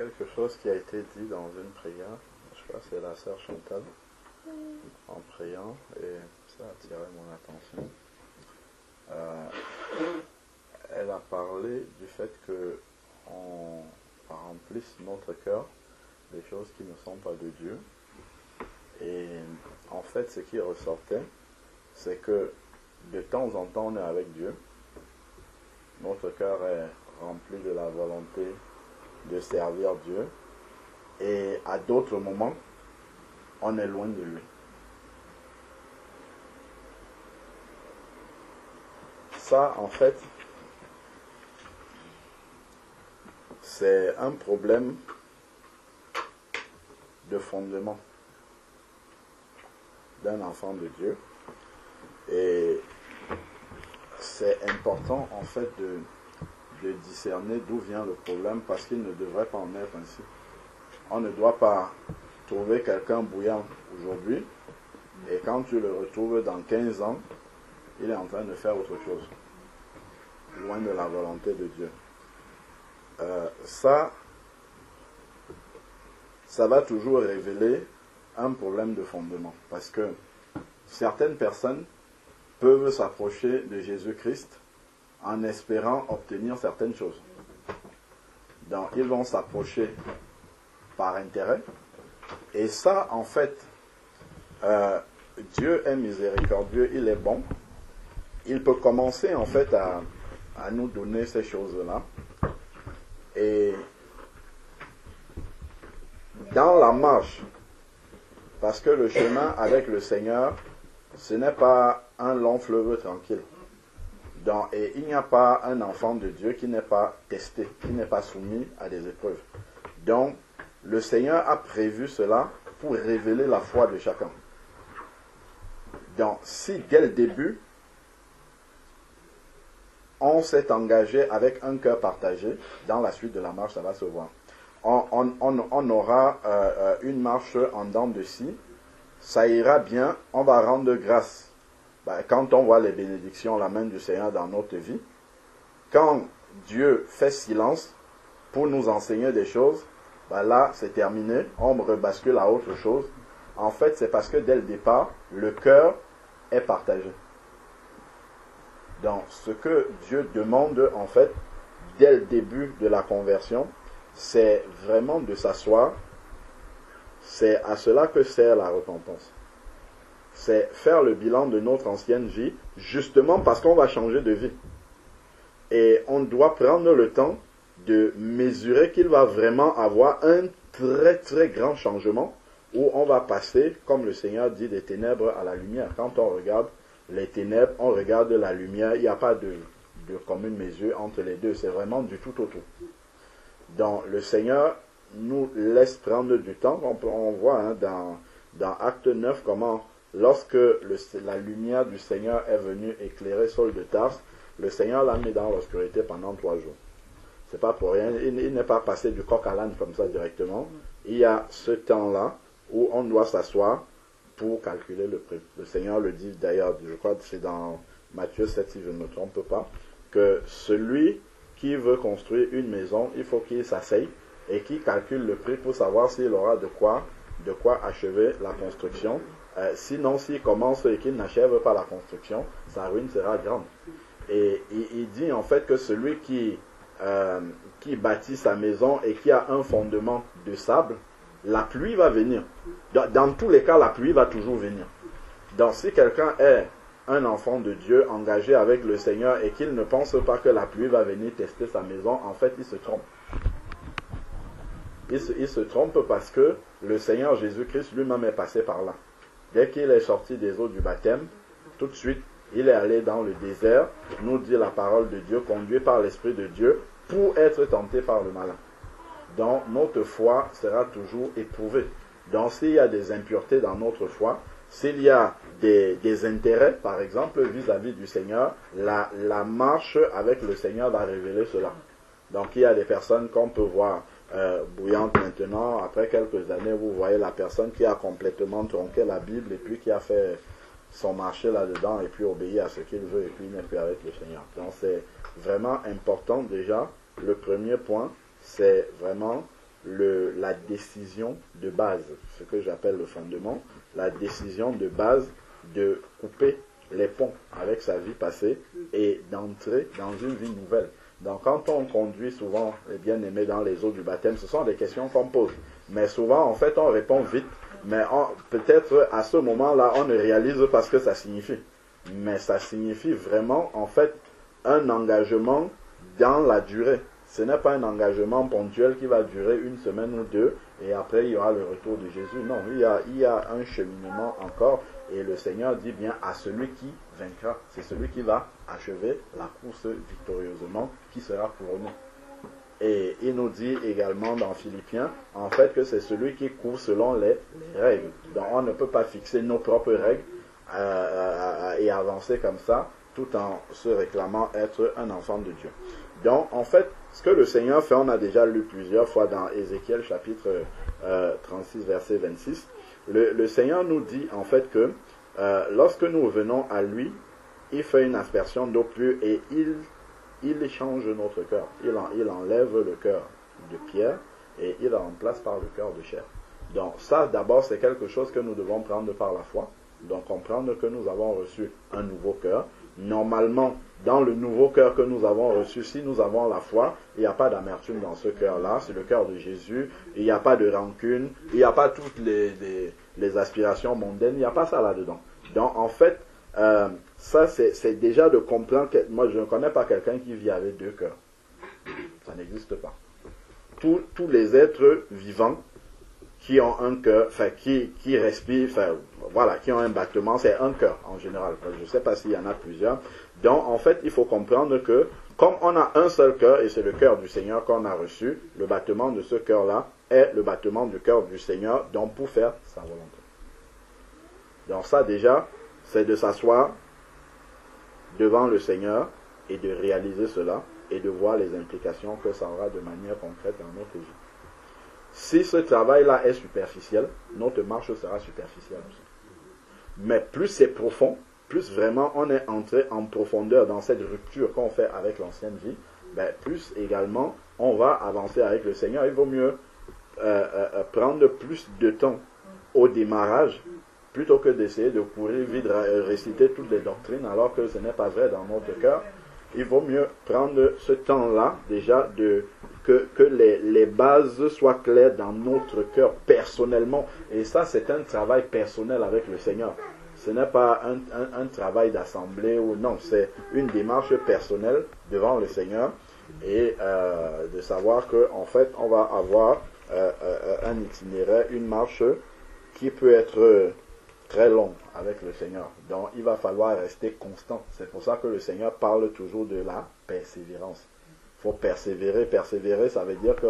quelque chose qui a été dit dans une prière. Je crois que c'est la sœur Chantal en priant et ça a attiré mon attention. Elle a parlé du fait que on remplisse notre cœur des choses qui ne sont pas de Dieu. Et en fait, ce qui ressortait, c'est que de temps en temps, on est avec Dieu. Notre cœur est rempli de la volonté de servir Dieu. Et à d'autres moments, on est loin de lui. Ça, en fait, c'est un problème de fondement d'un enfant de Dieu. Et c'est important, en fait, de discerner d'où vient le problème, parce qu'il ne devrait pas en être ainsi. On ne doit pas trouver quelqu'un bouillant aujourd'hui, et quand tu le retrouves dans 15 ans, il est en train de faire autre chose, loin de la volonté de Dieu. Ça va toujours révéler un problème de fondement, parce que certaines personnes peuvent s'approcher de Jésus-Christ en espérant obtenir certaines choses. Donc, ils vont s'approcher par intérêt, et ça, en fait, Dieu est miséricordieux, il est bon. Il peut commencer, en fait, à nous donner ces choses-là. Et dans la marche, parce que le chemin avec le Seigneur, ce n'est pas un long fleuve tranquille. Et il n'y a pas un enfant de Dieu qui n'est pas testé, qui n'est pas soumis à des épreuves. Donc, le Seigneur a prévu cela pour révéler la foi de chacun. Donc, si dès le début, on s'est engagé avec un cœur partagé, dans la suite de la marche, ça va se voir. On aura une marche en dents de scie, ça ira bien, on va rendre grâce. Quand on voit les bénédictions, la main du Seigneur dans notre vie, quand Dieu fait silence pour nous enseigner des choses, là c'est terminé, on rebascule à autre chose. En fait, c'est parce que dès le départ, le cœur est partagé. Donc, ce que Dieu demande, en fait, dès le début de la conversion, c'est vraiment de s'asseoir. C'est à cela que sert la repentance. C'est faire le bilan de notre ancienne vie, justement parce qu'on va changer de vie. Et on doit prendre le temps de mesurer qu'il va vraiment avoir un très très grand changement, où on va passer, comme le Seigneur dit, des ténèbres à la lumière. Quand on regarde les ténèbres, on regarde la lumière, il n'y a pas de commune mesure entre les deux, c'est vraiment du tout au tout. Donc le Seigneur nous laisse prendre du temps. On voit dans Acte 9 comment, lorsque la lumière du Seigneur est venue éclairer Saul de Tarse, le Seigneur l'a mis dans l'obscurité pendant 3 jours. C'est pas pour rien, il n'est pas passé du coq à l'âne comme ça directement. Il y a ce temps-là où on doit s'asseoir pour calculer le prix. Le Seigneur le dit d'ailleurs, je crois que c'est dans Matthieu 7 si je ne me trompe pas, que celui qui veut construire une maison, il faut qu'il s'asseye et qu'il calcule le prix pour savoir s'il aura de quoi achever la construction. Sinon, s'il commence et qu'il n'achève pas la construction, sa ruine sera grande. Et il dit en fait que celui qui bâtit sa maison et qui a un fondement de sable, la pluie va venir. Dans tous les cas, la pluie va toujours venir. Donc si quelqu'un est un enfant de Dieu engagé avec le Seigneur et qu'il ne pense pas que la pluie va venir tester sa maison, en fait, il se trompe. Il se trompe parce que le Seigneur Jésus-Christ lui-même est passé par là. Dès qu'il est sorti des eaux du baptême, tout de suite, il est allé dans le désert, nous dit la parole de Dieu, conduit par l'Esprit de Dieu, pour être tenté par le malin. Donc, notre foi sera toujours éprouvée. Donc, s'il y a des impuretés dans notre foi, s'il y a des intérêts, par exemple, vis-à-vis du Seigneur, la marche avec le Seigneur va révéler cela. Donc, il y a des personnes qu'on peut voir bouillantes maintenant. Après quelques années, vous voyez la personne qui a complètement tronqué la Bible et puis qui a fait son marché là-dedans et puis obéit à ce qu'il veut et puis il n'est plus avec le Seigneur. Donc, c'est vraiment important déjà. Le premier point, c'est vraiment la décision de base, ce que j'appelle le fondement, la décision de base de couper les ponts avec sa vie passée et d'entrer dans une vie nouvelle. Donc quand on conduit souvent les bien-aimés dans les eaux du baptême, ce sont des questions qu'on pose. Mais souvent, en fait, on répond vite, mais peut-être à ce moment-là, on ne réalise pas ce que ça signifie. Mais ça signifie vraiment, en fait, un engagement dans la durée. Ce n'est pas un engagement ponctuel qui va durer une semaine ou deux et après il y aura le retour de Jésus. Non, il y a un cheminement encore et le Seigneur dit bien à celui qui vaincra. C'est celui qui va achever la course victorieusement qui sera couronné. Et il nous dit également dans Philippiens, en fait, que c'est celui qui court selon les règles. Donc on ne peut pas fixer nos propres règles et avancer comme ça tout en se réclamant être un enfant de Dieu. Donc, en fait, ce que le Seigneur fait, on a déjà lu plusieurs fois dans Ézéchiel chapitre 36, verset 26. Le Seigneur nous dit, en fait, que lorsque nous venons à lui, il fait une aspersion d'eau pure et il change notre cœur. Il enlève le cœur de pierre et il le remplace par le cœur de chair. Donc, ça, d'abord, c'est quelque chose que nous devons prendre par la foi. Donc, comprendre que nous avons reçu un nouveau cœur. Normalement, dans le nouveau cœur que nous avons reçu, si nous avons la foi, il n'y a pas d'amertume dans ce cœur-là, c'est le cœur de Jésus, il n'y a pas de rancune, il n'y a pas toutes les aspirations mondaines, il n'y a pas ça là-dedans. Donc en fait, ça c'est déjà de comprendre que moi je ne connais pas quelqu'un qui vit avec deux cœurs. Ça n'existe pas. Tous les êtres vivants qui ont un cœur, enfin qui respirent, enfin voilà, qui ont un battement, c'est un cœur en général. Je ne sais pas s'il y en a plusieurs. Donc en fait, il faut comprendre que comme on a un seul cœur et c'est le cœur du Seigneur qu'on a reçu, le battement de ce cœur-là est le battement du cœur du Seigneur, donc pour faire sa volonté. Donc ça déjà, c'est de s'asseoir devant le Seigneur et de réaliser cela et de voir les implications que ça aura de manière concrète dans notre vie. Si ce travail-là est superficiel, notre marche sera superficielle aussi. Mais plus c'est profond, plus vraiment on est entré en profondeur dans cette rupture qu'on fait avec l'ancienne vie, plus également on va avancer avec le Seigneur. Il vaut mieux prendre plus de temps au démarrage plutôt que d'essayer de courir vite, réciter toutes les doctrines alors que ce n'est pas vrai dans notre cœur. Il vaut mieux prendre ce temps-là déjà que les bases soient claires dans notre cœur personnellement. Et ça, c'est un travail personnel avec le Seigneur. Ce n'est pas un travail d'assemblée ou non, c'est une démarche personnelle devant le Seigneur et de savoir qu'en fait, on va avoir un itinéraire, une marche qui peut être très long avec le Seigneur. Donc, il va falloir rester constant. C'est pour ça que le Seigneur parle toujours de la persévérance. Il faut persévérer. Persévérer, ça veut dire que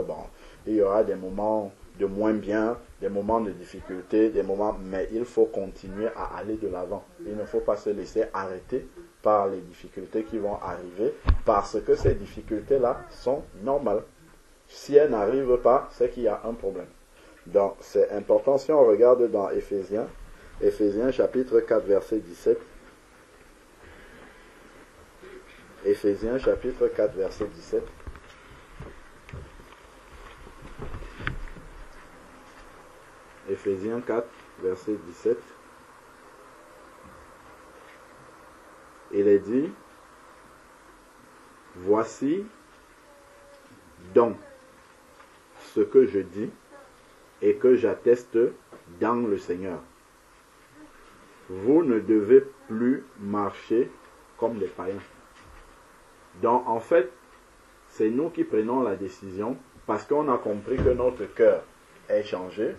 il y aura des moments de moins bien, des moments de difficulté, des moments, mais il faut continuer à aller de l'avant. Il ne faut pas se laisser arrêter par les difficultés qui vont arriver, parce que ces difficultés-là sont normales. Si elles n'arrivent pas, c'est qu'il y a un problème. Donc, c'est important. Si on regarde dans Éphésiens chapitre 4, verset 17. Éphésiens chapitre 4, verset 17. Éphésiens 4, verset 17. Il est dit, voici donc ce que je dis et que j'atteste dans le Seigneur. Vous ne devez plus marcher comme les païens. Donc en fait, c'est nous qui prenons la décision, parce qu'on a compris que notre cœur est changé,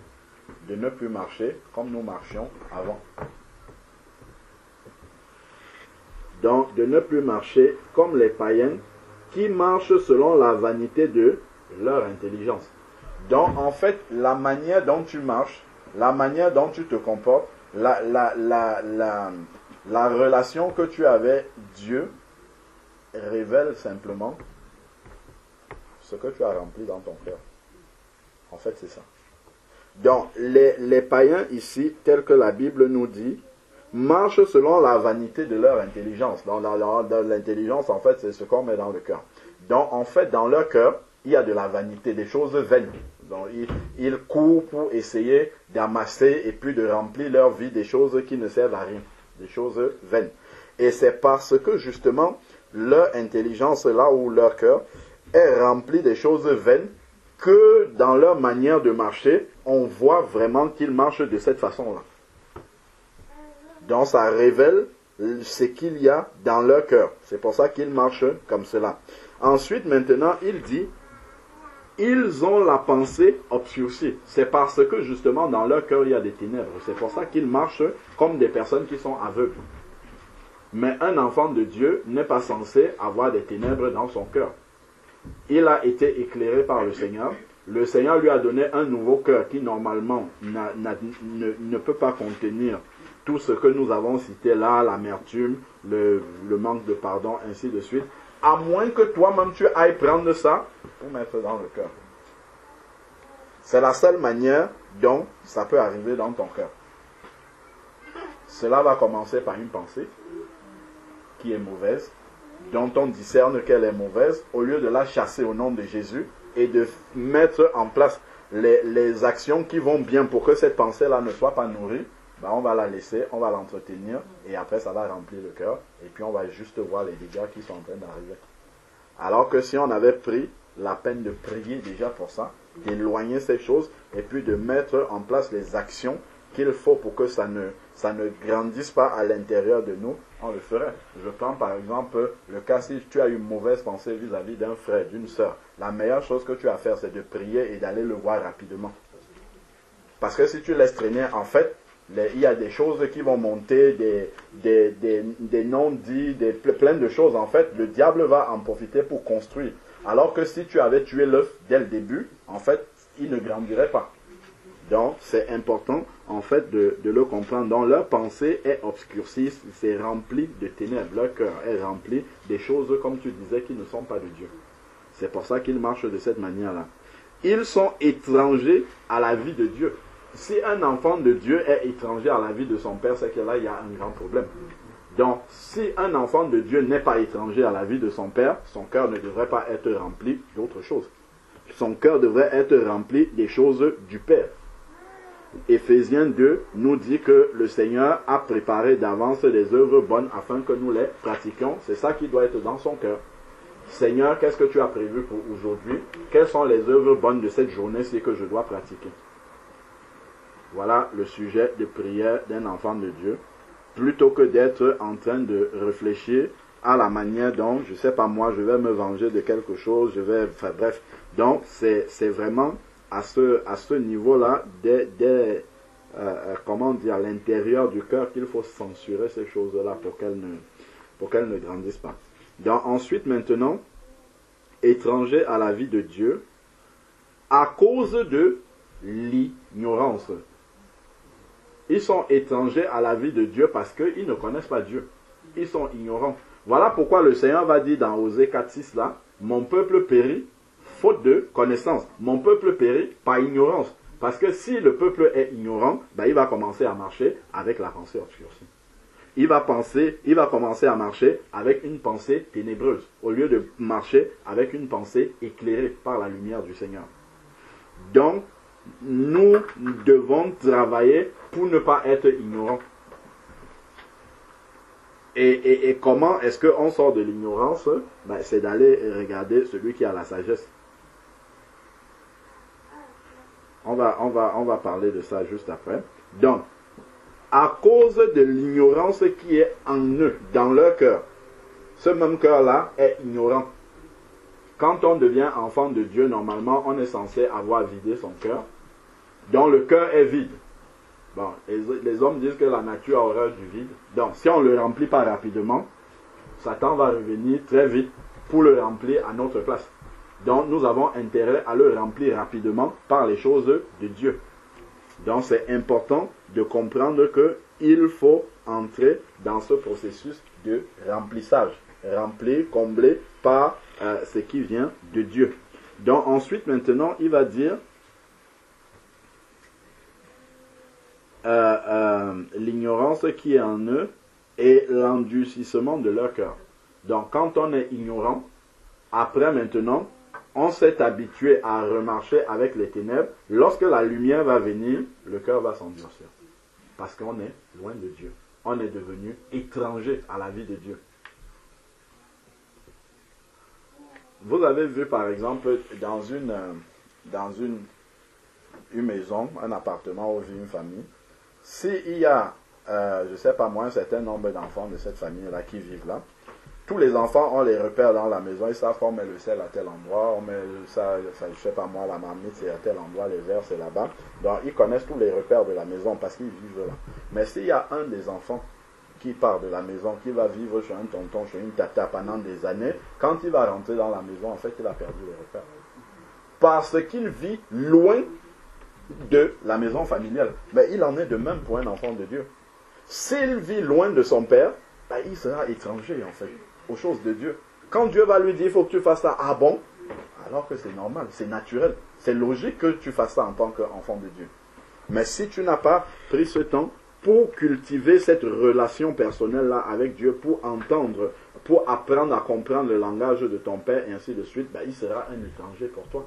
de ne plus marcher comme nous marchions avant. Donc de ne plus marcher comme les païens qui marchent selon la vanité de leur intelligence. Donc en fait, la manière dont tu marches, la manière dont tu te comportes, la relation que tu as avec Dieu révèle simplement ce que tu as rempli dans ton cœur. En fait, c'est ça. Donc, les païens ici, tels que la Bible nous dit, marchent selon la vanité de leur intelligence. Dans l'intelligence, en fait, c'est ce qu'on met dans le cœur. Donc, en fait, dans leur cœur, il y a de la vanité, des choses vaines. Donc, ils courent pour essayer d'amasser et puis de remplir leur vie des choses qui ne servent à rien, des choses vaines. Et c'est parce que justement, leur intelligence là ou leur cœur est rempli des choses vaines que dans leur manière de marcher, on voit vraiment qu'ils marchent de cette façon-là. Donc ça révèle ce qu'il y a dans leur cœur. C'est pour ça qu'ils marchent comme cela. Ensuite, maintenant, il dit, ils ont la pensée obscurcie. C'est parce que justement dans leur cœur il y a des ténèbres. C'est pour ça qu'ils marchent comme des personnes qui sont aveugles. Mais un enfant de Dieu n'est pas censé avoir des ténèbres dans son cœur. Il a été éclairé par le Seigneur. Le Seigneur lui a donné un nouveau cœur qui normalement ne peut pas contenir tout ce que nous avons cité là, l'amertume, le manque de pardon, ainsi de suite. À moins que toi-même tu ailles prendre ça pour mettre dans le cœur. C'est la seule manière dont ça peut arriver dans ton cœur. Cela va commencer par une pensée qui est mauvaise, dont on discerne qu'elle est mauvaise, au lieu de la chasser au nom de Jésus et de mettre en place les actions qui vont bien pour que cette pensée-là ne soit pas nourrie, ben on va la laisser, on va l'entretenir et après ça va remplir le cœur et puis on va juste voir les dégâts qui sont en train d'arriver. Alors que si on avait pris la peine de prier déjà pour ça, d'éloigner ces choses et puis de mettre en place les actions qu'il faut pour que ça ne grandisse pas à l'intérieur de nous, on le ferait. Je prends par exemple le cas si tu as une mauvaise pensée vis-à-vis d'un frère, d'une sœur. La meilleure chose que tu as à faire, c'est de prier et d'aller le voir rapidement. Parce que si tu laisses traîner, en fait, il y a des choses qui vont monter, des non-dits, plein de choses. En fait, le diable va en profiter pour construire. Alors que si tu avais tué l'œuf dès le début, en fait, il ne grandirait pas. Donc, c'est important, en fait, de le comprendre. Donc, leur pensée est obscurcie, c'est rempli de ténèbres. Leur cœur est rempli des choses, comme tu disais, qui ne sont pas de Dieu. C'est pour ça qu'ils marchent de cette manière-là. Ils sont étrangers à la vie de Dieu. Si un enfant de Dieu est étranger à la vie de son père, c'est que là, il y a un grand problème. Donc, si un enfant de Dieu n'est pas étranger à la vie de son père, son cœur ne devrait pas être rempli d'autre chose. Son cœur devrait être rempli des choses du Père. Éphésiens 2 nous dit que le Seigneur a préparé d'avance des œuvres bonnes afin que nous les pratiquions. C'est ça qui doit être dans son cœur. Seigneur, qu'est-ce que tu as prévu pour aujourd'hui? Quelles sont les œuvres bonnes de cette journée-ci que je dois pratiquer? Voilà le sujet de prière d'un enfant de Dieu. Plutôt que d'être en train de réfléchir à la manière dont, je ne sais pas moi, je vais me venger de quelque chose, enfin bref. Donc, c'est vraiment à ce niveau-là, comment dire, à l'intérieur du cœur qu'il faut censurer ces choses-là pour qu'elles ne grandissent pas. Donc, ensuite, maintenant, étranger à la vie de Dieu, à cause de l'ignorance. Ils sont étrangers à la vie de Dieu parce qu'ils ne connaissent pas Dieu. Ils sont ignorants. Voilà pourquoi le Seigneur va dire dans Osée 4:6 là, mon peuple périt faute de connaissance. Mon peuple périt par ignorance. Parce que si le peuple est ignorant, ben il va commencer à marcher avec la pensée obscurcie. Il va commencer à marcher avec une pensée ténébreuse, au lieu de marcher avec une pensée éclairée par la lumière du Seigneur. Donc, nous devons travailler pour ne pas être ignorants. Et comment est-ce qu'on sort de l'ignorance? Ben, c'est d'aller regarder celui qui a la sagesse. On va parler de ça juste après. Donc, à cause de l'ignorance qui est en eux, dans leur cœur, ce même cœur-là est ignorant. Quand on devient enfant de Dieu, normalement, on est censé avoir vidé son cœur, dont le cœur est vide. Bon, les hommes disent que la nature a horreur du vide. Donc, si on ne le remplit pas rapidement, Satan va revenir très vite pour le remplir à notre place. Donc, nous avons intérêt à le remplir rapidement par les choses de Dieu. Donc, c'est important de comprendre qu'il faut entrer dans ce processus de remplissage. Remplir, combler par ce qui vient de Dieu. Donc, ensuite, maintenant, il va dire l'ignorance qui est en eux et l'endurcissement de leur cœur. Donc, quand on est ignorant, après maintenant, on s'est habitué à remarcher avec les ténèbres. Lorsque la lumière va venir, le cœur va s'endurcir. Parce qu'on est loin de Dieu. On est devenu étranger à la vie de Dieu. Vous avez vu par exemple dans une maison, un appartement où vit une famille, s'il y a, je ne sais pas moi, un certain nombre d'enfants de cette famille-là qui vivent là, tous les enfants, on les repère dans la maison, ils savent qu'on met le sel à tel endroit, on met ça, je ne sais pas moi, la marmite c'est à tel endroit, les verres c'est là-bas. Donc ils connaissent tous les repères de la maison parce qu'ils vivent là. Mais s'il y a un des enfants qui part de la maison, qui va vivre chez un tonton, chez une tata pendant des années, quand il va rentrer dans la maison, en fait, il a perdu les repères. Parce qu'il vit loin de la maison familiale. Mais il en est de même pour un enfant de Dieu. S'il vit loin de son père, ben, il sera étranger, en fait, aux choses de Dieu. Quand Dieu va lui dire, il faut que tu fasses ça, ah bon? Alors que c'est normal, c'est naturel. C'est logique que tu fasses ça en tant qu'enfant de Dieu. Mais si tu n'as pas pris ce temps pour cultiver cette relation personnelle-là avec Dieu, pour entendre, pour apprendre à comprendre le langage de ton Père, et ainsi de suite, ben, il sera un étranger pour toi.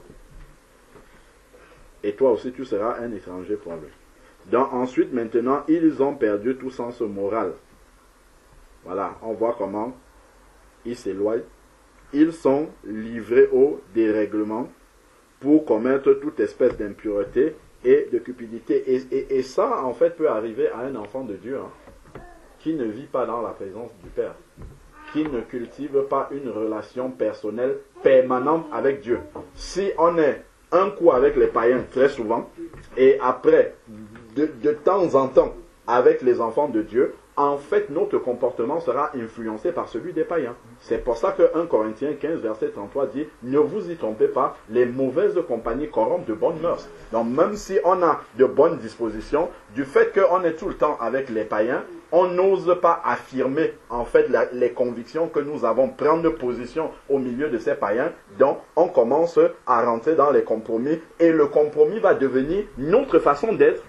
Et toi aussi, tu seras un étranger pour lui. Donc, ensuite, maintenant, ils ont perdu tout sens moral. Voilà, on voit comment ils s'éloignent. Ils sont livrés au dérèglement pour commettre toute espèce d'impureté et de cupidité. Et ça, en fait, peut arriver à un enfant de Dieu qui ne vit pas dans la présence du Père, qui ne cultive pas une relation personnelle permanente avec Dieu. Si on est un coup avec les païens très souvent, et après, de temps en temps, avec les enfants de Dieu, en fait, notre comportement sera influencé par celui des païens. C'est pour ça que 1 Corinthiens 15, verset 33 dit, ne vous y trompez pas, les mauvaises compagnies corrompent de bonnes mœurs. Donc, même si on a de bonnes dispositions, du fait qu'on est tout le temps avec les païens, on n'ose pas affirmer, en fait, les convictions que nous avons, prendre position au milieu de ces païens. Donc, on commence à rentrer dans les compromis, et le compromis va devenir notre façon d'être.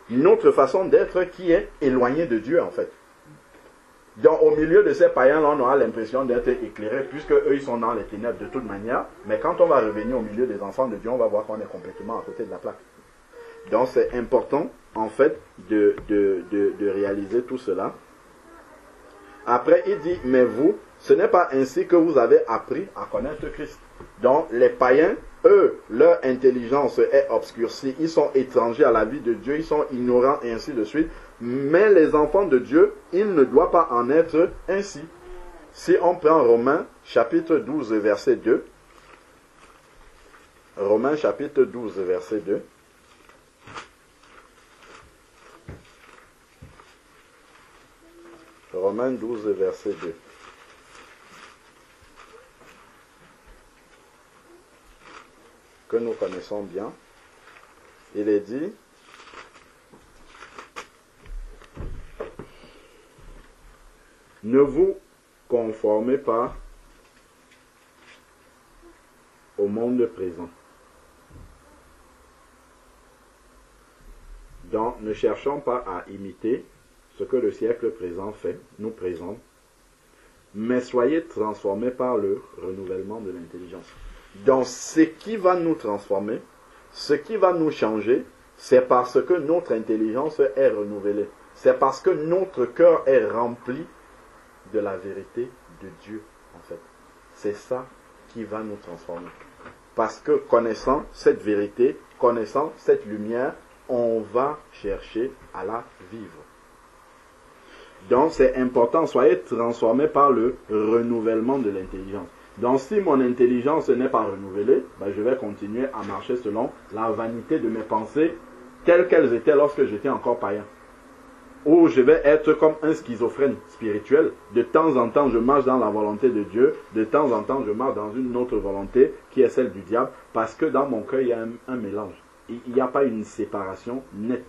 Une autre façon d'être qui est éloignée de Dieu, en fait. Donc, au milieu de ces païens-là, on aura l'impression d'être éclairé, puisque eux, ils sont dans les ténèbres de toute manière. Mais quand on va revenir au milieu des enfants de Dieu, on va voir qu'on est complètement à côté de la plaque. Donc, c'est important, en fait, de réaliser tout cela. Après, il dit, mais vous, ce n'est pas ainsi que vous avez appris à connaître Christ. Donc, les païens, eux, leur intelligence est obscurcie, ils sont étrangers à la vie de Dieu, ils sont ignorants et ainsi de suite. Mais les enfants de Dieu, il ne doit pas en être ainsi. Si on prend Romains chapitre 12 verset 2, Romains chapitre 12 verset 2, Romains 12 verset 2. Que nous connaissons bien, il est dit, ne vous conformez pas au monde présent. Donc, ne cherchons pas à imiter ce que le siècle présent fait, nous présente, mais soyez transformés par le renouvellement de l'intelligence. Donc, ce qui va nous transformer, ce qui va nous changer, c'est parce que notre intelligence est renouvelée. C'est parce que notre cœur est rempli de la vérité de Dieu, en fait. C'est ça qui va nous transformer. Parce que connaissant cette vérité, connaissant cette lumière, on va chercher à la vivre. Donc, c'est important, soyez transformés par le renouvellement de l'intelligence. Donc, si mon intelligence n'est pas renouvelée, ben, je vais continuer à marcher selon la vanité de mes pensées telles qu'elles étaient lorsque j'étais encore païen. Ou je vais être comme un schizophrène spirituel. De temps en temps, je marche dans la volonté de Dieu. De temps en temps, je marche dans une autre volonté qui est celle du diable. Parce que dans mon cœur, il y a un mélange. Il n'y a pas une séparation nette.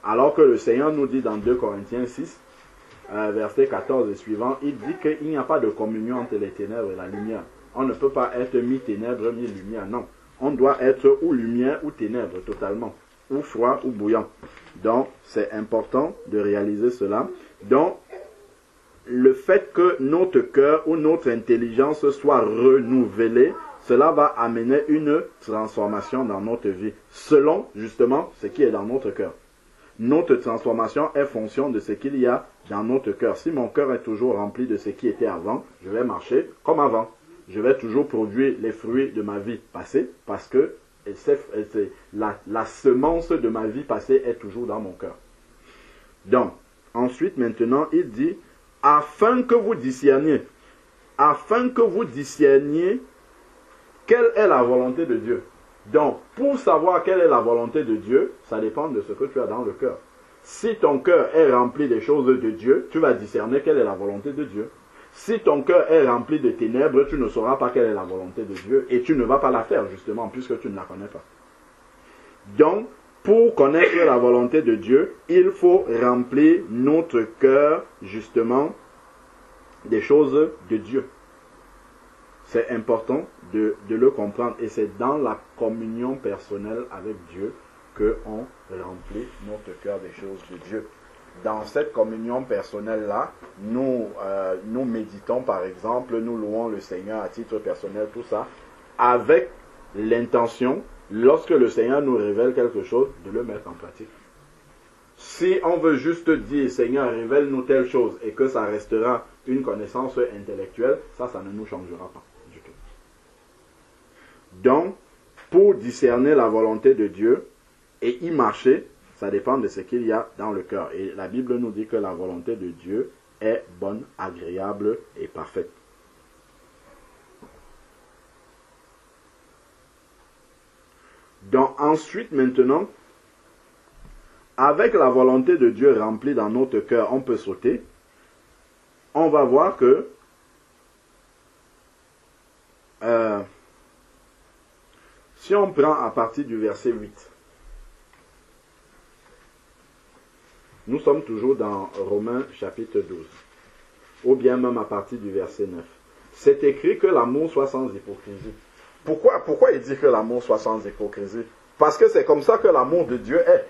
Alors que le Seigneur nous dit dans 2 Corinthiens 6, verset 14 et suivant, il dit qu'il n'y a pas de communion entre les ténèbres et la lumière. On ne peut pas être mi-ténèbres, mi-lumière, non. On doit être ou lumière ou ténèbres totalement, ou froid ou bouillant. Donc, c'est important de réaliser cela. Donc, le fait que notre cœur ou notre intelligence soit renouvelée, cela va amener une transformation dans notre vie, selon justement ce qui est dans notre cœur. Notre transformation est fonction de ce qu'il y a dans notre cœur. Si mon cœur est toujours rempli de ce qui était avant, je vais marcher comme avant. Je vais toujours produire les fruits de ma vie passée parce que la semence de ma vie passée est toujours dans mon cœur. Donc, ensuite, maintenant, il dit, afin que vous discerniez quelle est la volonté de Dieu. Donc, pour savoir quelle est la volonté de Dieu, ça dépend de ce que tu as dans le cœur. Si ton cœur est rempli des choses de Dieu, tu vas discerner quelle est la volonté de Dieu. Si ton cœur est rempli de ténèbres, tu ne sauras pas quelle est la volonté de Dieu et tu ne vas pas la faire, justement, puisque tu ne la connais pas. Donc, pour connaître la volonté de Dieu, il faut remplir notre cœur, justement, des choses de Dieu. C'est important de le comprendre et c'est dans la communion personnelle avec Dieu qu'on remplit notre cœur des choses de Dieu. Dans cette communion personnelle-là, nous méditons par exemple, nous louons le Seigneur à titre personnel, tout ça, avec l'intention, lorsque le Seigneur nous révèle quelque chose, de le mettre en pratique. Si on veut juste dire, Seigneur, révèle-nous telle chose et que ça restera une connaissance intellectuelle, ça ne nous changera pas du tout. Donc, pour discerner la volonté de Dieu et y marcher, ça dépend de ce qu'il y a dans le cœur. Et la Bible nous dit que la volonté de Dieu est bonne, agréable et parfaite. Donc ensuite, maintenant, avec la volonté de Dieu remplie dans notre cœur, on peut sauter. On va voir que si on prend à partir du verset 8, nous sommes toujours dans Romains chapitre 12, ou bien même à partir du verset 9. C'est écrit que l'amour soit sans hypocrisie. Pourquoi il dit que l'amour soit sans hypocrisie? Parce que c'est comme ça que l'amour de Dieu est.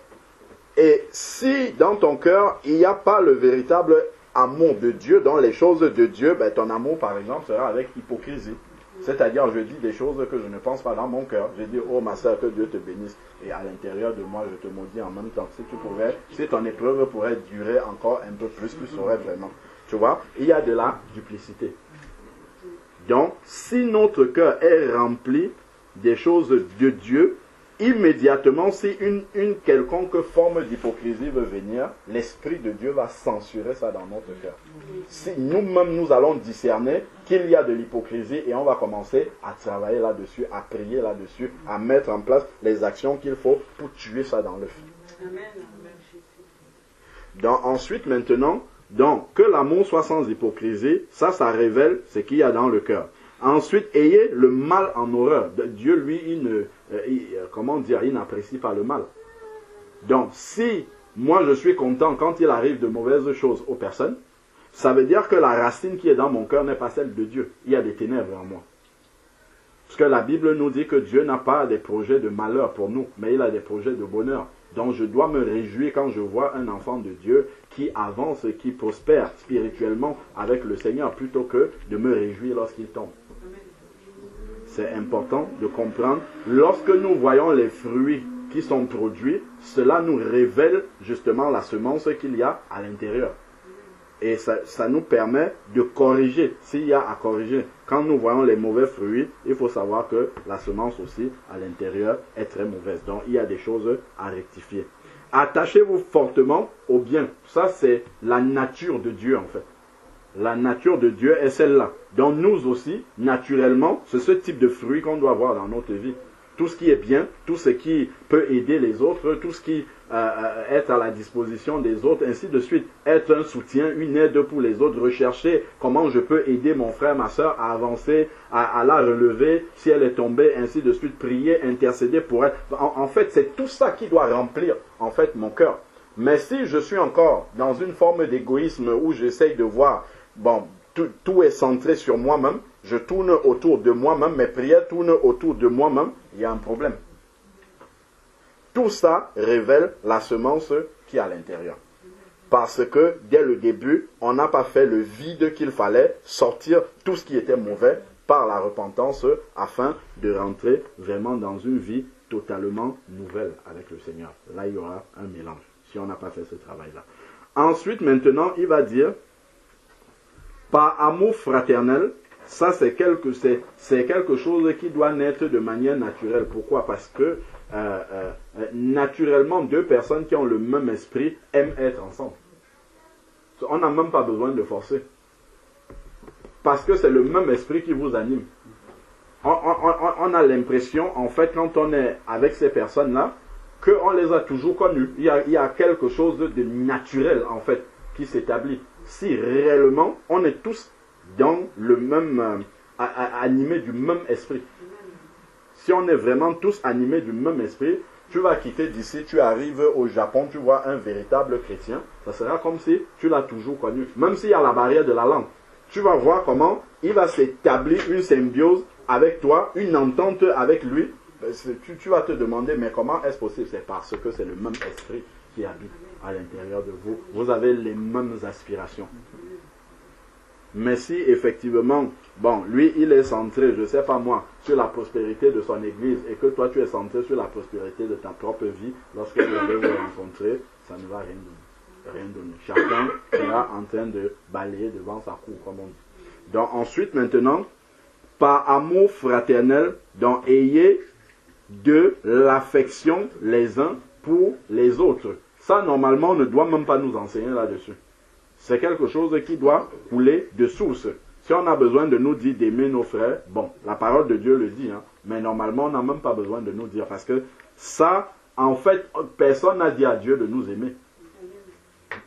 Et si dans ton cœur, il n'y a pas le véritable amour de Dieu, dans les choses de Dieu, ben ton amour par exemple sera avec hypocrisie. C'est-à-dire, je dis des choses que je ne pense pas dans mon cœur. Je dis, oh ma soeur, que Dieu te bénisse. Et à l'intérieur de moi, je te maudis en même temps. Si ton épreuve pourrait durer encore un peu plus, tu saurais vraiment. Tu vois, il y a de la duplicité. Donc, si notre cœur est rempli des choses de Dieu, immédiatement, si une quelconque forme d'hypocrisie veut venir, l'Esprit de Dieu va censurer ça dans notre cœur. Si nous-mêmes, nous allons discerner qu'il y a de l'hypocrisie et on va commencer à travailler là-dessus, à prier là-dessus, à mettre en place les actions qu'il faut pour tuer ça dans le feu. Donc, ensuite, maintenant, donc, que l'amour soit sans hypocrisie, ça révèle ce qu'il y a dans le cœur. Ensuite, ayez le mal en horreur. Dieu, lui, il n'apprécie pas le mal. Donc, si moi je suis content quand il arrive de mauvaises choses aux personnes, ça veut dire que la racine qui est dans mon cœur n'est pas celle de Dieu. Il y a des ténèbres en moi. Parce que la Bible nous dit que Dieu n'a pas des projets de malheur pour nous, mais il a des projets de bonheur. Donc je dois me réjouir quand je vois un enfant de Dieu qui avance, qui prospère spirituellement avec le Seigneur, plutôt que de me réjouir lorsqu'il tombe. C'est important de comprendre, lorsque nous voyons les fruits qui sont produits, cela nous révèle justement la semence qu'il y a à l'intérieur. Et ça nous permet de corriger, s'il y a à corriger. Quand nous voyons les mauvais fruits, il faut savoir que la semence aussi, à l'intérieur, est très mauvaise. Donc, il y a des choses à rectifier. Attachez-vous fortement au bien. Ça, c'est la nature de Dieu, en fait. La nature de Dieu est celle-là. Donc, nous aussi, naturellement, c'est ce type de fruits qu'on doit avoir dans notre vie. Tout ce qui est bien, tout ce qui peut aider les autres, tout ce qui est à la disposition des autres, ainsi de suite. Être un soutien, une aide pour les autres. Rechercher comment je peux aider mon frère, ma soeur à avancer, à la relever si elle est tombée, ainsi de suite. Prier, intercéder pour elle. En fait, c'est tout ça qui doit remplir en fait mon cœur. Mais si je suis encore dans une forme d'égoïsme où j'essaye de voir, bon, tout est centré sur moi-même, je tourne autour de moi-même, mes prières tournent autour de moi-même, il y a un problème. Tout ça révèle la semence qui est à l'intérieur. Parce que dès le début, on n'a pas fait le vide qu'il fallait, sortir tout ce qui était mauvais par la repentance afin de rentrer vraiment dans une vie totalement nouvelle avec le Seigneur. Là, il y aura un mélange si on n'a pas fait ce travail-là. Ensuite, maintenant, il va dire, par amour fraternel, ça c'est quelque chose qui doit naître de manière naturelle. Pourquoi? Parce que naturellement, deux personnes qui ont le même esprit aiment être ensemble. On n'a même pas besoin de forcer. Parce que c'est le même esprit qui vous anime. On a l'impression, en fait, quand on est avec ces personnes-là, qu'on les a toujours connues. Il y a quelque chose de naturel, en fait, qui s'établit. Si réellement, on est tous dans le même, animés du même esprit. Si on est vraiment tous animés du même esprit, tu vas quitter d'ici, tu arrives au Japon, tu vois un véritable chrétien, ça sera comme si tu l'as toujours connu. Même s'il y a la barrière de la langue, tu vas voir comment il va s'établir une symbiose avec toi, une entente avec lui. Tu vas te demander, mais comment est-ce possible? C'est parce que c'est le même esprit qui habite à l'intérieur de vous. Vous avez les mêmes aspirations. Mais si effectivement, bon, lui il est centré, je ne sais pas moi, sur la prospérité de son église et que toi tu es centré sur la prospérité de ta propre vie, lorsque vous allez vous rencontrer, ça ne va rien donner. Chacun sera en train de balayer devant sa cour, comme on dit. Donc ensuite maintenant, par amour fraternel, donc ayez de l'affection les uns pour les autres. Ça normalement on ne doit même pas nous enseigner là-dessus. C'est quelque chose qui doit couler de source. Si on a besoin de nous dire d'aimer nos frères, bon, la parole de Dieu le dit, hein, mais normalement on n'a même pas besoin de nous dire, parce que ça, en fait, personne n'a dit à Dieu de nous aimer.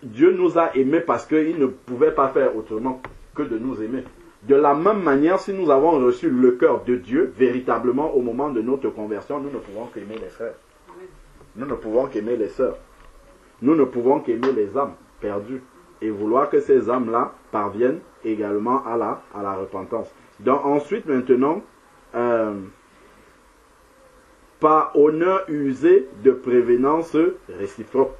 Dieu nous a aimés parce qu'il ne pouvait pas faire autrement que de nous aimer. De la même manière, si nous avons reçu le cœur de Dieu, véritablement au moment de notre conversion, nous ne pouvons qu'aimer les frères. Nous ne pouvons qu'aimer les sœurs. Nous ne pouvons qu'aimer les âmes perdues. Et vouloir que ces âmes-là parviennent également à la repentance. Donc ensuite, maintenant, par honneur usé de prévénance réciproque.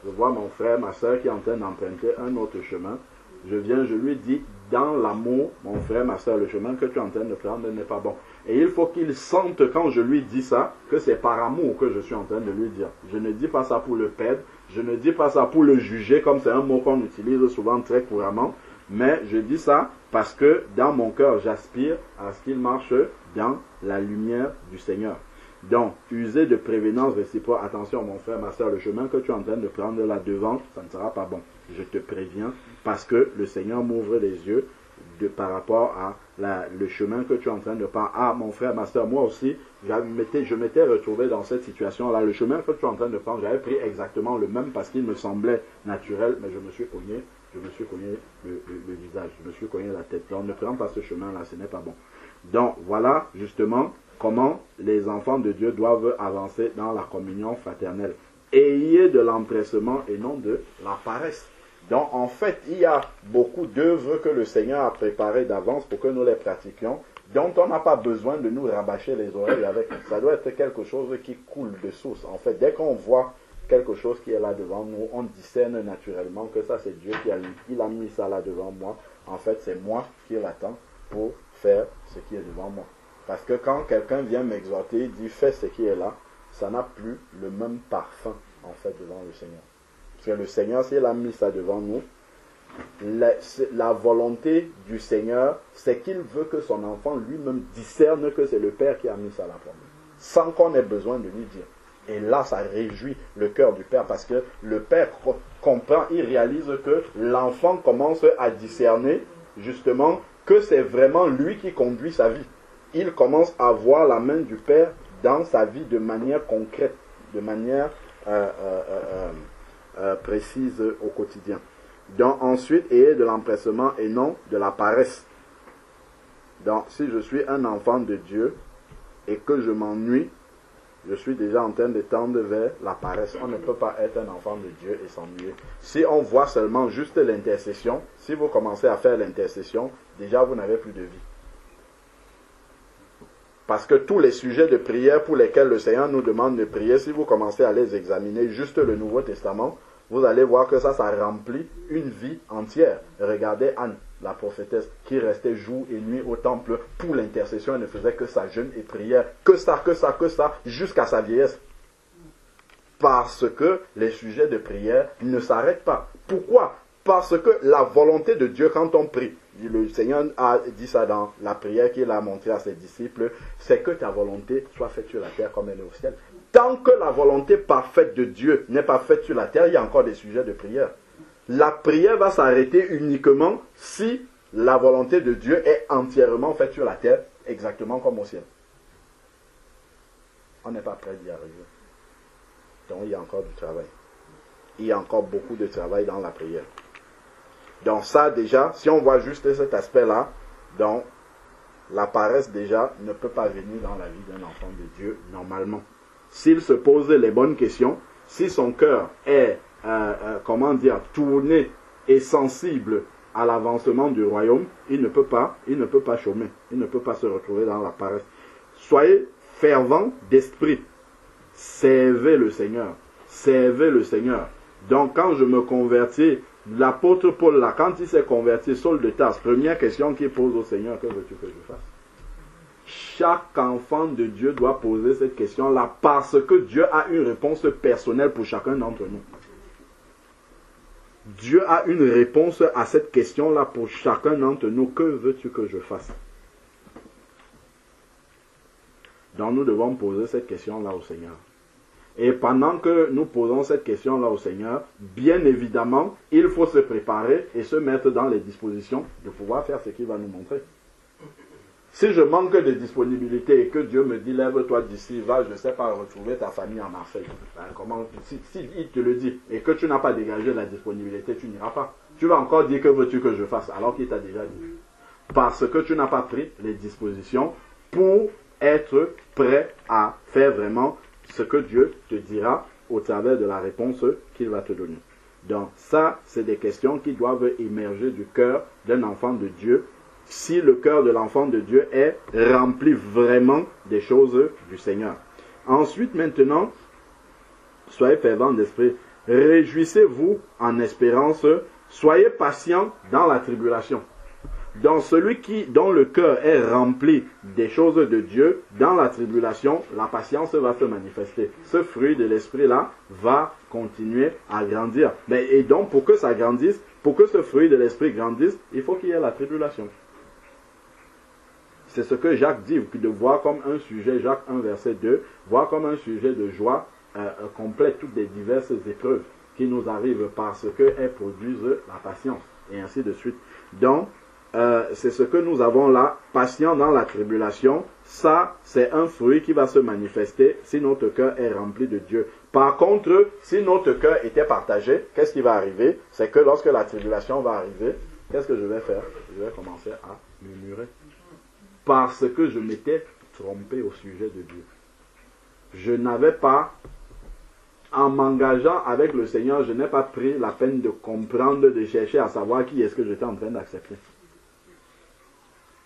Je vois mon frère, ma soeur qui est en train d'emprunter un autre chemin. Je viens, je lui dis, dans l'amour, mon frère, ma soeur, le chemin que tu es en train de prendre n'est pas bon. Et il faut qu'il sente quand je lui dis ça, que c'est par amour que je suis en train de lui dire. Je ne dis pas ça pour le perdre, je ne dis pas ça pour le juger, comme c'est un mot qu'on utilise souvent très couramment, mais je dis ça parce que dans mon cœur, j'aspire à ce qu'il marche dans la lumière du Seigneur. Donc, user de prévénance réciproque. Attention, mon frère, ma soeur, le chemin que tu es en train de prendre là devant, ça ne sera pas bon. Je te préviens, parce que le Seigneur m'ouvre les yeux par rapport à le chemin que tu es en train de prendre. Ah, mon frère, ma soeur, moi aussi, je m'étais retrouvé dans cette situation-là. Le chemin que tu es en train de prendre, j'avais pris exactement le même parce qu'il me semblait naturel, mais je me suis cogné le visage, je me suis cogné la tête. Donc, ne prends pas ce chemin-là, ce n'est pas bon. Donc, voilà, justement, comment les enfants de Dieu doivent avancer dans la communion fraternelle. Ayez de l'empressement et non de la paresse. Donc, en fait, il y a beaucoup d'œuvres que le Seigneur a préparées d'avance pour que nous les pratiquions, dont on n'a pas besoin de nous rabâcher les oreilles avec. Ça doit être quelque chose qui coule de source. En fait, dès qu'on voit quelque chose qui est là devant nous, on discerne naturellement que ça, c'est Dieu il a mis ça là devant moi. En fait, c'est moi qui l'attends pour faire ce qui est devant moi. Parce que quand quelqu'un vient m'exhorter, il dit fais ce qui est là, ça n'a plus le même parfum en fait devant le Seigneur. Parce que le Seigneur, s'il a mis ça devant nous, la volonté du Seigneur, c'est qu'il veut que son enfant lui-même discerne que c'est le Père qui a mis ça là pour nous, sans qu'on ait besoin de lui dire. Et là, ça réjouit le cœur du Père, parce que le Père comprend, il réalise que l'enfant commence à discerner justement que c'est vraiment lui qui conduit sa vie. Il commence à voir la main du Père dans sa vie de manière concrète, de manière précise au quotidien. Donc ensuite, ayez de l'empressement et non de la paresse. Donc si je suis un enfant de Dieu et que je m'ennuie, je suis déjà en train de tendre vers la paresse. On ne peut pas être un enfant de Dieu et s'ennuyer. Si on voit seulement juste l'intercession, si vous commencez à faire l'intercession, déjà vous n'avez plus de vie. Parce que tous les sujets de prière pour lesquels le Seigneur nous demande de prier, si vous commencez à les examiner, juste le Nouveau Testament, vous allez voir que ça remplit une vie entière. Regardez Anne, la prophétesse, qui restait jour et nuit au temple pour l'intercession. Elle ne faisait que sa jeûne et prière, que ça, jusqu'à sa vieillesse. Parce que les sujets de prière ne s'arrêtent pas. Pourquoi? Parce que la volonté de Dieu, quand on prie, le Seigneur a dit ça dans la prière qu'il a montrée à ses disciples, c'est que ta volonté soit faite sur la terre comme elle est au ciel. Tant que la volonté parfaite de Dieu n'est pas faite sur la terre, il y a encore des sujets de prière. La prière va s'arrêter uniquement si la volonté de Dieu est entièrement faite sur la terre, exactement comme au ciel. On n'est pas prêt d'y arriver. Donc il y a encore du travail. Il y a encore beaucoup de travail dans la prière. Donc ça déjà, si on voit juste cet aspect-là, donc la paresse déjà ne peut pas venir dans la vie d'un enfant de Dieu normalement. S'il se pose les bonnes questions, si son cœur est, tourné et sensible à l'avancement du royaume, il ne peut pas chômer, il ne peut pas se retrouver dans la paresse. Soyez fervents d'esprit, servez le Seigneur, servez le Seigneur. Donc quand je me convertis, l'apôtre Paul là, quand il s'est converti, Saul de Tarse, première question qu'il pose au Seigneur, que veux-tu que je fasse? Chaque enfant de Dieu doit poser cette question-là parce que Dieu a une réponse personnelle pour chacun d'entre nous. Dieu a une réponse à cette question-là pour chacun d'entre nous. Que veux-tu que je fasse? Donc nous devons poser cette question-là au Seigneur. Et pendant que nous posons cette question-là au Seigneur, bien évidemment, il faut se préparer et se mettre dans les dispositions de pouvoir faire ce qu'il va nous montrer. Si je manque de disponibilité et que Dieu me dit, lève-toi d'ici, va, je ne sais pas, retrouver ta famille en Marseille. Si il te le dit et que tu n'as pas dégagé la disponibilité, tu n'iras pas. Tu vas encore dire que veux-tu que je fasse alors qu'il t'a déjà dit. Parce que tu n'as pas pris les dispositions pour être prêt à faire vraiment ce que Dieu te dira au travers de la réponse qu'il va te donner. Donc ça, c'est des questions qui doivent émerger du cœur d'un enfant de Dieu. Si le cœur de l'enfant de Dieu est rempli vraiment des choses du Seigneur. Ensuite, maintenant, soyez fervents d'esprit. Réjouissez-vous en espérance. Soyez patients dans la tribulation. Donc celui dont le cœur est rempli des choses de Dieu, dans la tribulation, la patience va se manifester. Ce fruit de l'esprit-là va continuer à grandir. Et donc pour que ça grandisse, pour que ce fruit de l'esprit grandisse, il faut qu'il y ait la tribulation. C'est ce que Jacques dit, de voir comme un sujet, Jacques 1 verset 2, voir comme un sujet de joie complète toutes les diverses épreuves qui nous arrivent parce qu'elles produisent la patience, et ainsi de suite. Donc, c'est ce que nous avons là, patient dans la tribulation. Ça, c'est un fruit qui va se manifester si notre cœur est rempli de Dieu. Par contre, si notre cœur était partagé, qu'est-ce qui va arriver? C'est que lorsque la tribulation va arriver, qu'est-ce que je vais faire? Je vais commencer à murmurer. Parce que je m'étais trompé au sujet de Dieu. Je n'avais pas, en m'engageant avec le Seigneur, je n'ai pas pris la peine de comprendre, de chercher à savoir qui est-ce que j'étais en train d'accepter.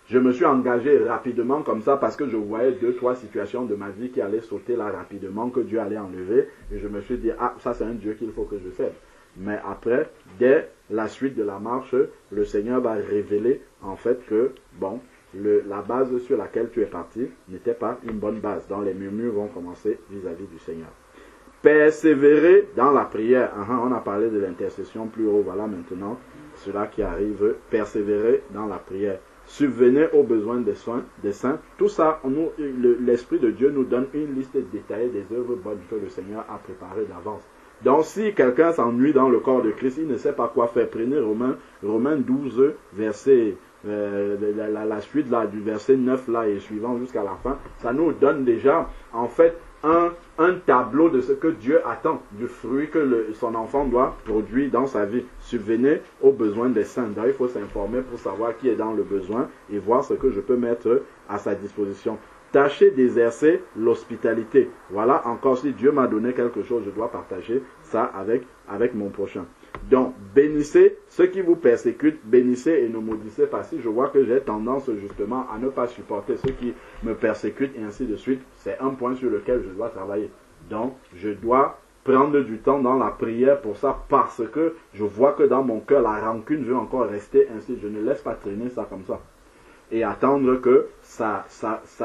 Je me suis engagé rapidement comme ça parce que je voyais 2-3 situations de ma vie qui allaient sauter là rapidement, que Dieu allait enlever. Et je me suis dit, ah, ça c'est un Dieu qu'il faut que je serve. Mais après, dès la suite de la marche, le Seigneur va révéler en fait que, bon, la base sur laquelle tu es parti n'était pas une bonne base. Donc les murmures vont commencer vis-à-vis du Seigneur. Persévérer dans la prière. On a parlé de l'intercession plus haut. Voilà maintenant cela qui arrive. Persévérer dans la prière. Subvenez aux besoins des saints. Tout ça, l'Esprit de Dieu nous donne une liste détaillée des œuvres bonnes que le Seigneur a préparées d'avance. Donc si quelqu'un s'ennuie dans le corps de Christ, il ne sait pas quoi faire. Prenez Romains 12, verset la suite là, du verset 9 là et suivant jusqu'à la fin. Ça nous donne déjà en fait un tableau de ce que Dieu attend, du fruit que son enfant doit produire dans sa vie. Subvenez aux besoins des saints. Donc il faut s'informer pour savoir qui est dans le besoin et voir ce que je peux mettre à sa disposition. Tâchez d'exercer l'hospitalité. Voilà, encore si Dieu m'a donné quelque chose, je dois partager ça avec mon prochain. Donc, bénissez ceux qui vous persécutent, bénissez et ne maudissez pas. Si je vois que j'ai tendance justement à ne pas supporter ceux qui me persécutent et ainsi de suite, c'est un point sur lequel je dois travailler. Donc, je dois prendre du temps dans la prière pour ça, parce que je vois que dans mon cœur, la rancune veut encore rester ainsi. Je ne laisse pas traîner ça comme ça. Et attendre que ça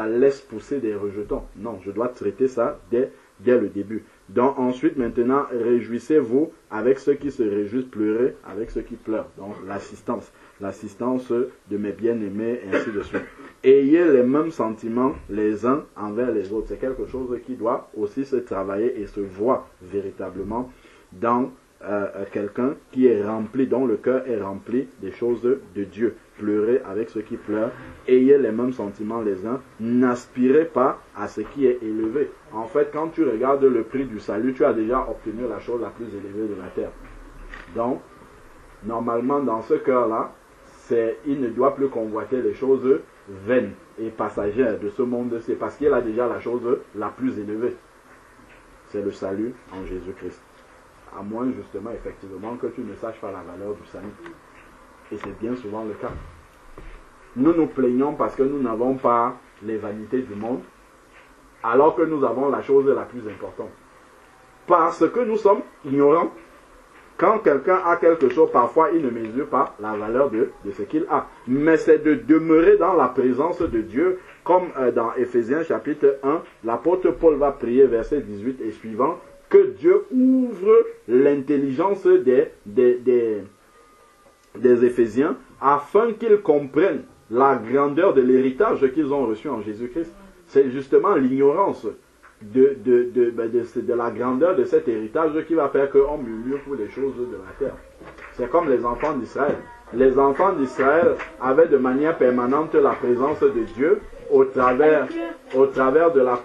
laisse pousser des rejetons. Non, je dois traiter ça dès le début. Donc ensuite, maintenant, réjouissez-vous avec ceux qui se réjouissent, pleurez avec ceux qui pleurent. Donc l'assistance de mes bien-aimés, et ainsi de suite. Ayez les mêmes sentiments les uns envers les autres. C'est quelque chose qui doit aussi se travailler et se voir véritablement dans quelqu'un qui est rempli, dont le cœur est rempli des choses de Dieu. Pleurez avec ceux qui pleurent, ayez les mêmes sentiments les uns, n'aspirez pas à ce qui est élevé. En fait, quand tu regardes le prix du salut, tu as déjà obtenu la chose la plus élevée de la terre. Donc, normalement, dans ce cœur-là, il ne doit plus convoiter les choses vaines et passagères de ce monde-ci, parce qu'il a déjà la chose la plus élevée. C'est le salut en Jésus-Christ. À moins justement, effectivement, que tu ne saches pas la valeur du salut. Et c'est bien souvent le cas. Nous nous plaignons parce que nous n'avons pas les vanités du monde, alors que nous avons la chose la plus importante. Parce que nous sommes ignorants. Quand quelqu'un a quelque chose, parfois il ne mesure pas la valeur de ce qu'il a. Mais c'est de demeurer dans la présence de Dieu, comme dans Éphésiens chapitre 1, l'apôtre Paul va prier verset 18 et suivant, que Dieu ouvre l'intelligence des Éphésiens, afin qu'ils comprennent la grandeur de l'héritage qu'ils ont reçu en Jésus-Christ. C'est justement l'ignorance de la grandeur de cet héritage qui va faire qu'on murmure pour les choses de la terre. C'est comme les enfants d'Israël. Les enfants d'Israël avaient de manière permanente la présence de Dieu au travers de la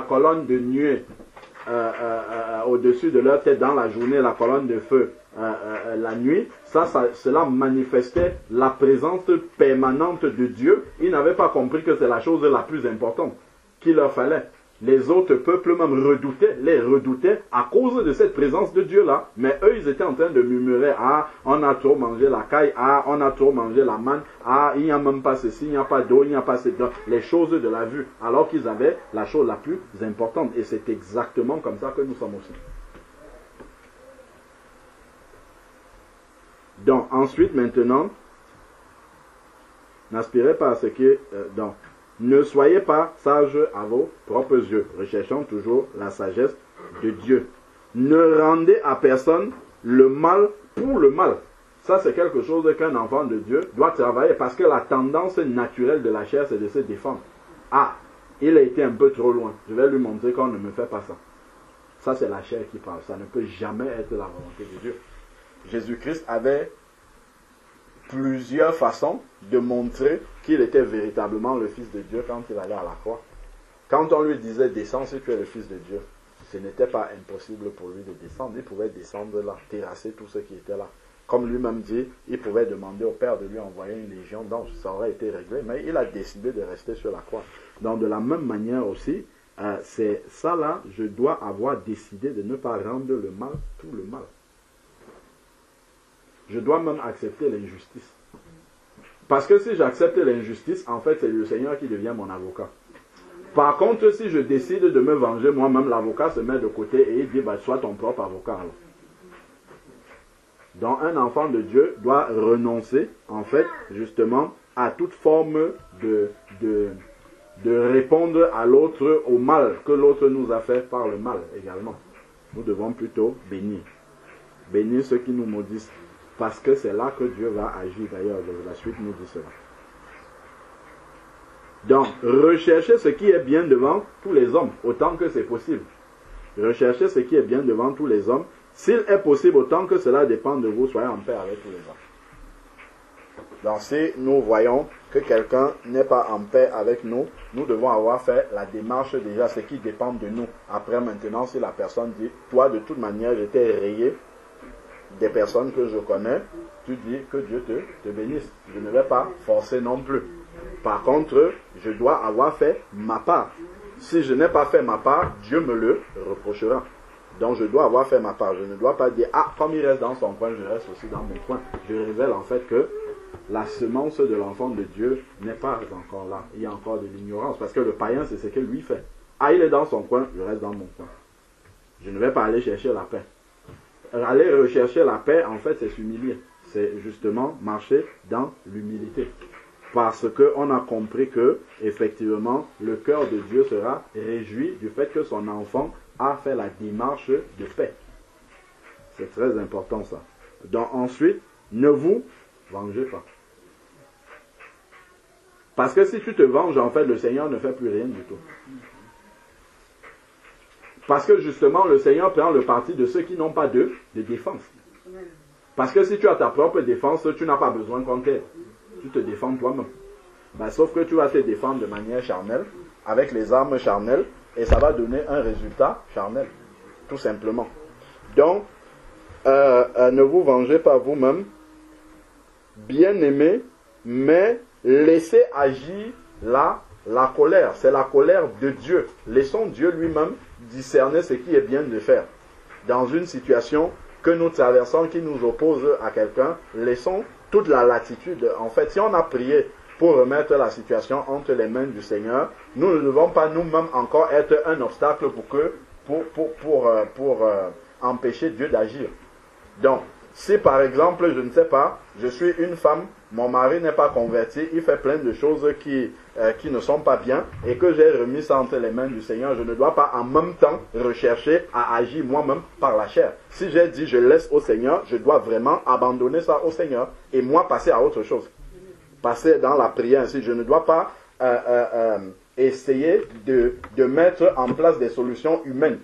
colonne de nuée au-dessus de leur tête dans la journée, la colonne de feu la nuit. Cela manifestait la présence permanente de Dieu. Ils n'avaient pas compris que c'est la chose la plus importante qu'il leur fallait. Les autres peuples même les redoutaient à cause de cette présence de Dieu-là. Mais eux, ils étaient en train de murmurer, ah, on a trop mangé la caille, ah, on a trop mangé la manne, ah, il n'y a même pas ceci, il n'y a pas d'eau, il n'y a pas ceci, les choses de la vue. Alors qu'ils avaient la chose la plus importante. Et c'est exactement comme ça que nous sommes aussi. Donc, ensuite, maintenant, n'aspirez pas à ce qui est... ne soyez pas sages à vos propres yeux. Recherchons toujours la sagesse de Dieu. Ne rendez à personne le mal pour le mal. Ça, c'est quelque chose qu'un enfant de Dieu doit travailler, parce que la tendance naturelle de la chair, c'est de se défendre. Ah, il a été un peu trop loin. Je vais lui montrer qu'on ne me fait pas ça. Ça, c'est la chair qui parle. Ça ne peut jamais être la volonté de Dieu. Jésus-Christ avait plusieurs façons de montrer qu'il était véritablement le Fils de Dieu quand il allait à la croix. Quand on lui disait « Descends si tu es le Fils de Dieu », ce n'était pas impossible pour lui de descendre. Il pouvait descendre là, terrasser tout ce qui était là. Comme lui-même dit, il pouvait demander au Père de lui envoyer une légion d'anges. Ça aurait été réglé, mais il a décidé de rester sur la croix. Donc de la même manière aussi, c'est ça là, je dois avoir décidé de ne pas rendre le mal pour le mal. Je dois même accepter l'injustice. Parce que si j'accepte l'injustice, en fait, c'est le Seigneur qui devient mon avocat. Par contre, si je décide de me venger, moi-même, l'avocat se met de côté et il dit, sois ton propre avocat. Alors. Donc, un enfant de Dieu doit renoncer, en fait, justement, à toute forme de répondre à l'autre, au mal que l'autre nous a fait par le mal également. Nous devons plutôt bénir. Bénir ceux qui nous maudissent. Parce que c'est là que Dieu va agir. D'ailleurs, la suite nous dit cela. Donc, recherchez ce qui est bien devant tous les hommes, autant que c'est possible. Recherchez ce qui est bien devant tous les hommes. S'il est possible, autant que cela dépend de vous, soyez en paix avec tous les hommes. Donc, si nous voyons que quelqu'un n'est pas en paix avec nous, nous devons avoir fait la démarche déjà, ce qui dépend de nous. Après, maintenant, si la personne dit, toi, de toute manière, je t'ai rayé des personnes que je connais, tu dis que Dieu te bénisse. Je ne vais pas forcer non plus. Par contre, je dois avoir fait ma part. Si je n'ai pas fait ma part, Dieu me le reprochera. Donc je dois avoir fait ma part. Je ne dois pas dire, ah, comme il reste dans son coin, je reste aussi dans mon coin. Je révèle en fait que la semence de l'enfant de Dieu n'est pas encore là. Il y a encore de l'ignorance. Parce que le païen, c'est ce que lui fait. Ah, il est dans son coin, je reste dans mon coin. Je ne vais pas aller chercher la paix. Aller rechercher la paix, en fait, c'est s'humilier. C'est justement marcher dans l'humilité. Parce qu'on a compris que, effectivement, le cœur de Dieu sera réjoui du fait que son enfant a fait la démarche de paix. C'est très important ça. Donc ensuite, ne vous vengez pas. Parce que si tu te venges, en fait, le Seigneur ne fait plus rien du tout. Parce que justement, le Seigneur prend le parti de ceux qui n'ont pas de défense. Parce que si tu as ta propre défense, tu n'as pas besoin qu'on t'aide. Tu te défends toi-même. Ben, sauf que tu vas te défendre de manière charnelle, avec les armes charnelles, et ça va donner un résultat charnel. Tout simplement. Donc, ne vous vengez pas vous-même, bien-aimés, mais laissez agir la colère. C'est la colère de Dieu. Laissons Dieu lui-même discerner ce qui est bien de faire. Dans une situation que nous traversons, qui nous oppose à quelqu'un, laissons toute la latitude. En fait, si on a prié pour remettre la situation entre les mains du Seigneur, nous ne devons pas nous-mêmes encore être un obstacle pour empêcher Dieu d'agir. Donc, si par exemple, je ne sais pas, je suis une femme, mon mari n'est pas converti, il fait plein de choses qui ne sont pas bien, et que j'ai remis ça entre les mains du Seigneur, je ne dois pas en même temps rechercher à agir moi-même par la chair. Si j'ai dit je laisse au Seigneur, je dois vraiment abandonner ça au Seigneur, et moi passer à autre chose. Passer dans la prière ainsi, je ne dois pas essayer de mettre en place des solutions humaines.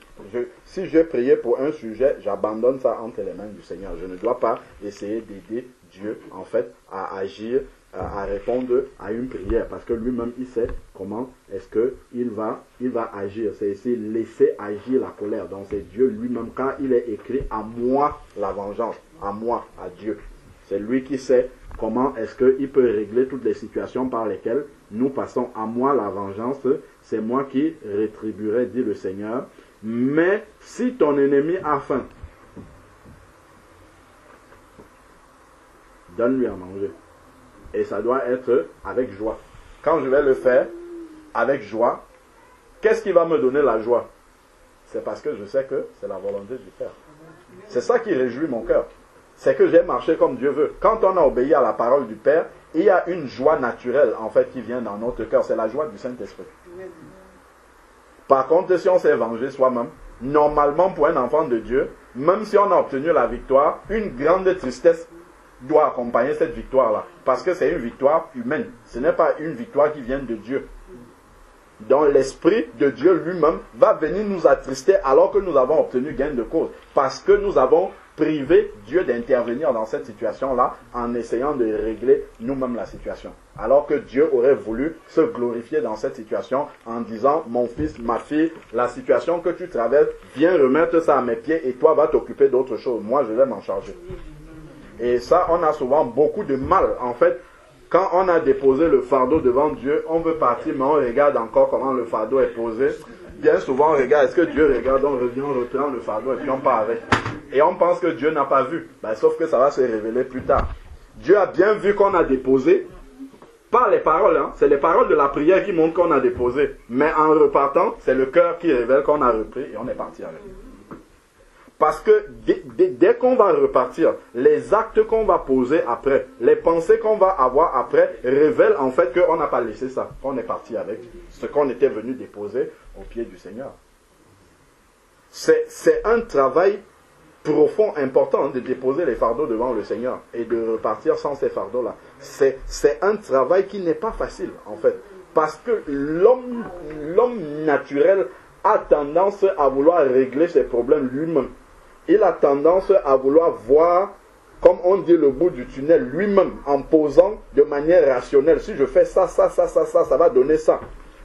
Si je priais pour un sujet, j'abandonne ça entre les mains du Seigneur. Je ne dois pas essayer d'aider Dieu, en fait, à agir, à répondre à une prière, parce que lui-même, il sait comment est-ce qu'il va agir. C'est ici, laisser agir la colère. Donc c'est Dieu lui-même, quand il est écrit « à moi la vengeance », à moi, à Dieu. C'est lui qui sait comment est-ce qu'il peut régler toutes les situations par lesquelles nous passons. À moi la vengeance, c'est moi qui rétribuerai, dit le Seigneur. Mais si ton ennemi a faim, donne-lui à manger. Et ça doit être avec joie. Quand je vais le faire avec joie, qu'est-ce qui va me donner la joie? C'est parce que je sais que c'est la volonté du Père. C'est ça qui réjouit mon cœur. C'est que j'ai marché comme Dieu veut. Quand on a obéi à la parole du Père, il y a une joie naturelle, en fait, qui vient dans notre cœur. C'est la joie du Saint-Esprit. Par contre, si on s'est vengé soi-même, normalement, pour un enfant de Dieu, même si on a obtenu la victoire, une grande tristesse doit accompagner cette victoire-là. Parce que c'est une victoire humaine. Ce n'est pas une victoire qui vient de Dieu. Donc l'Esprit de Dieu lui-même va venir nous attrister alors que nous avons obtenu gain de cause. Parce que nous avons privé Dieu d'intervenir dans cette situation-là en essayant de régler nous-mêmes la situation. Alors que Dieu aurait voulu se glorifier dans cette situation en disant « Mon fils, ma fille, la situation que tu traverses, viens remettre ça à mes pieds et toi va t'occuper d'autre chose. Moi, je vais m'en charger. » Et ça, on a souvent beaucoup de mal. En fait, quand on a déposé le fardeau devant Dieu, on veut partir, mais on regarde encore comment le fardeau est posé. Bien souvent, on regarde, est-ce que Dieu regarde, on revient, on reprend le fardeau et puis on part avec. Et on pense que Dieu n'a pas vu. Sauf que ça va se révéler plus tard. Dieu a bien vu qu'on a déposé, pas les paroles, c'est les paroles de la prière qui montrent qu'on a déposé. Mais en repartant, c'est le cœur qui révèle qu'on a repris et on est parti avec. Parce que dès qu'on va repartir, les actes qu'on va poser après, les pensées qu'on va avoir après, révèlent en fait qu'on n'a pas laissé ça, qu'on est parti avec ce qu'on était venu déposer au pied du Seigneur. C'est un travail profond, important de déposer les fardeaux devant le Seigneur et de repartir sans ces fardeaux-là. C'est un travail qui n'est pas facile en fait, parce que l'homme naturel a tendance à vouloir régler ses problèmes lui-même. Il a tendance à vouloir voir, comme on dit, le bout du tunnel lui-même, en posant de manière rationnelle. Si je fais ça, ça va donner ça.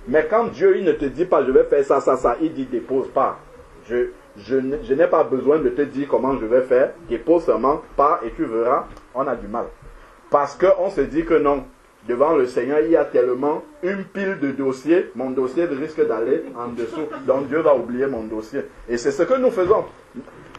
Mais quand Dieu, il ne te dit pas, je vais faire ça, il dit, dépose pas. Je n'ai pas besoin de te dire comment je vais faire, dépose seulement, pas, et tu verras, on a du mal. Parce qu'on se dit que non, devant le Seigneur, il y a tellement une pile de dossiers, mon dossier risque d'aller en dessous. Donc Dieu va oublier mon dossier. Et c'est ce que nous faisons.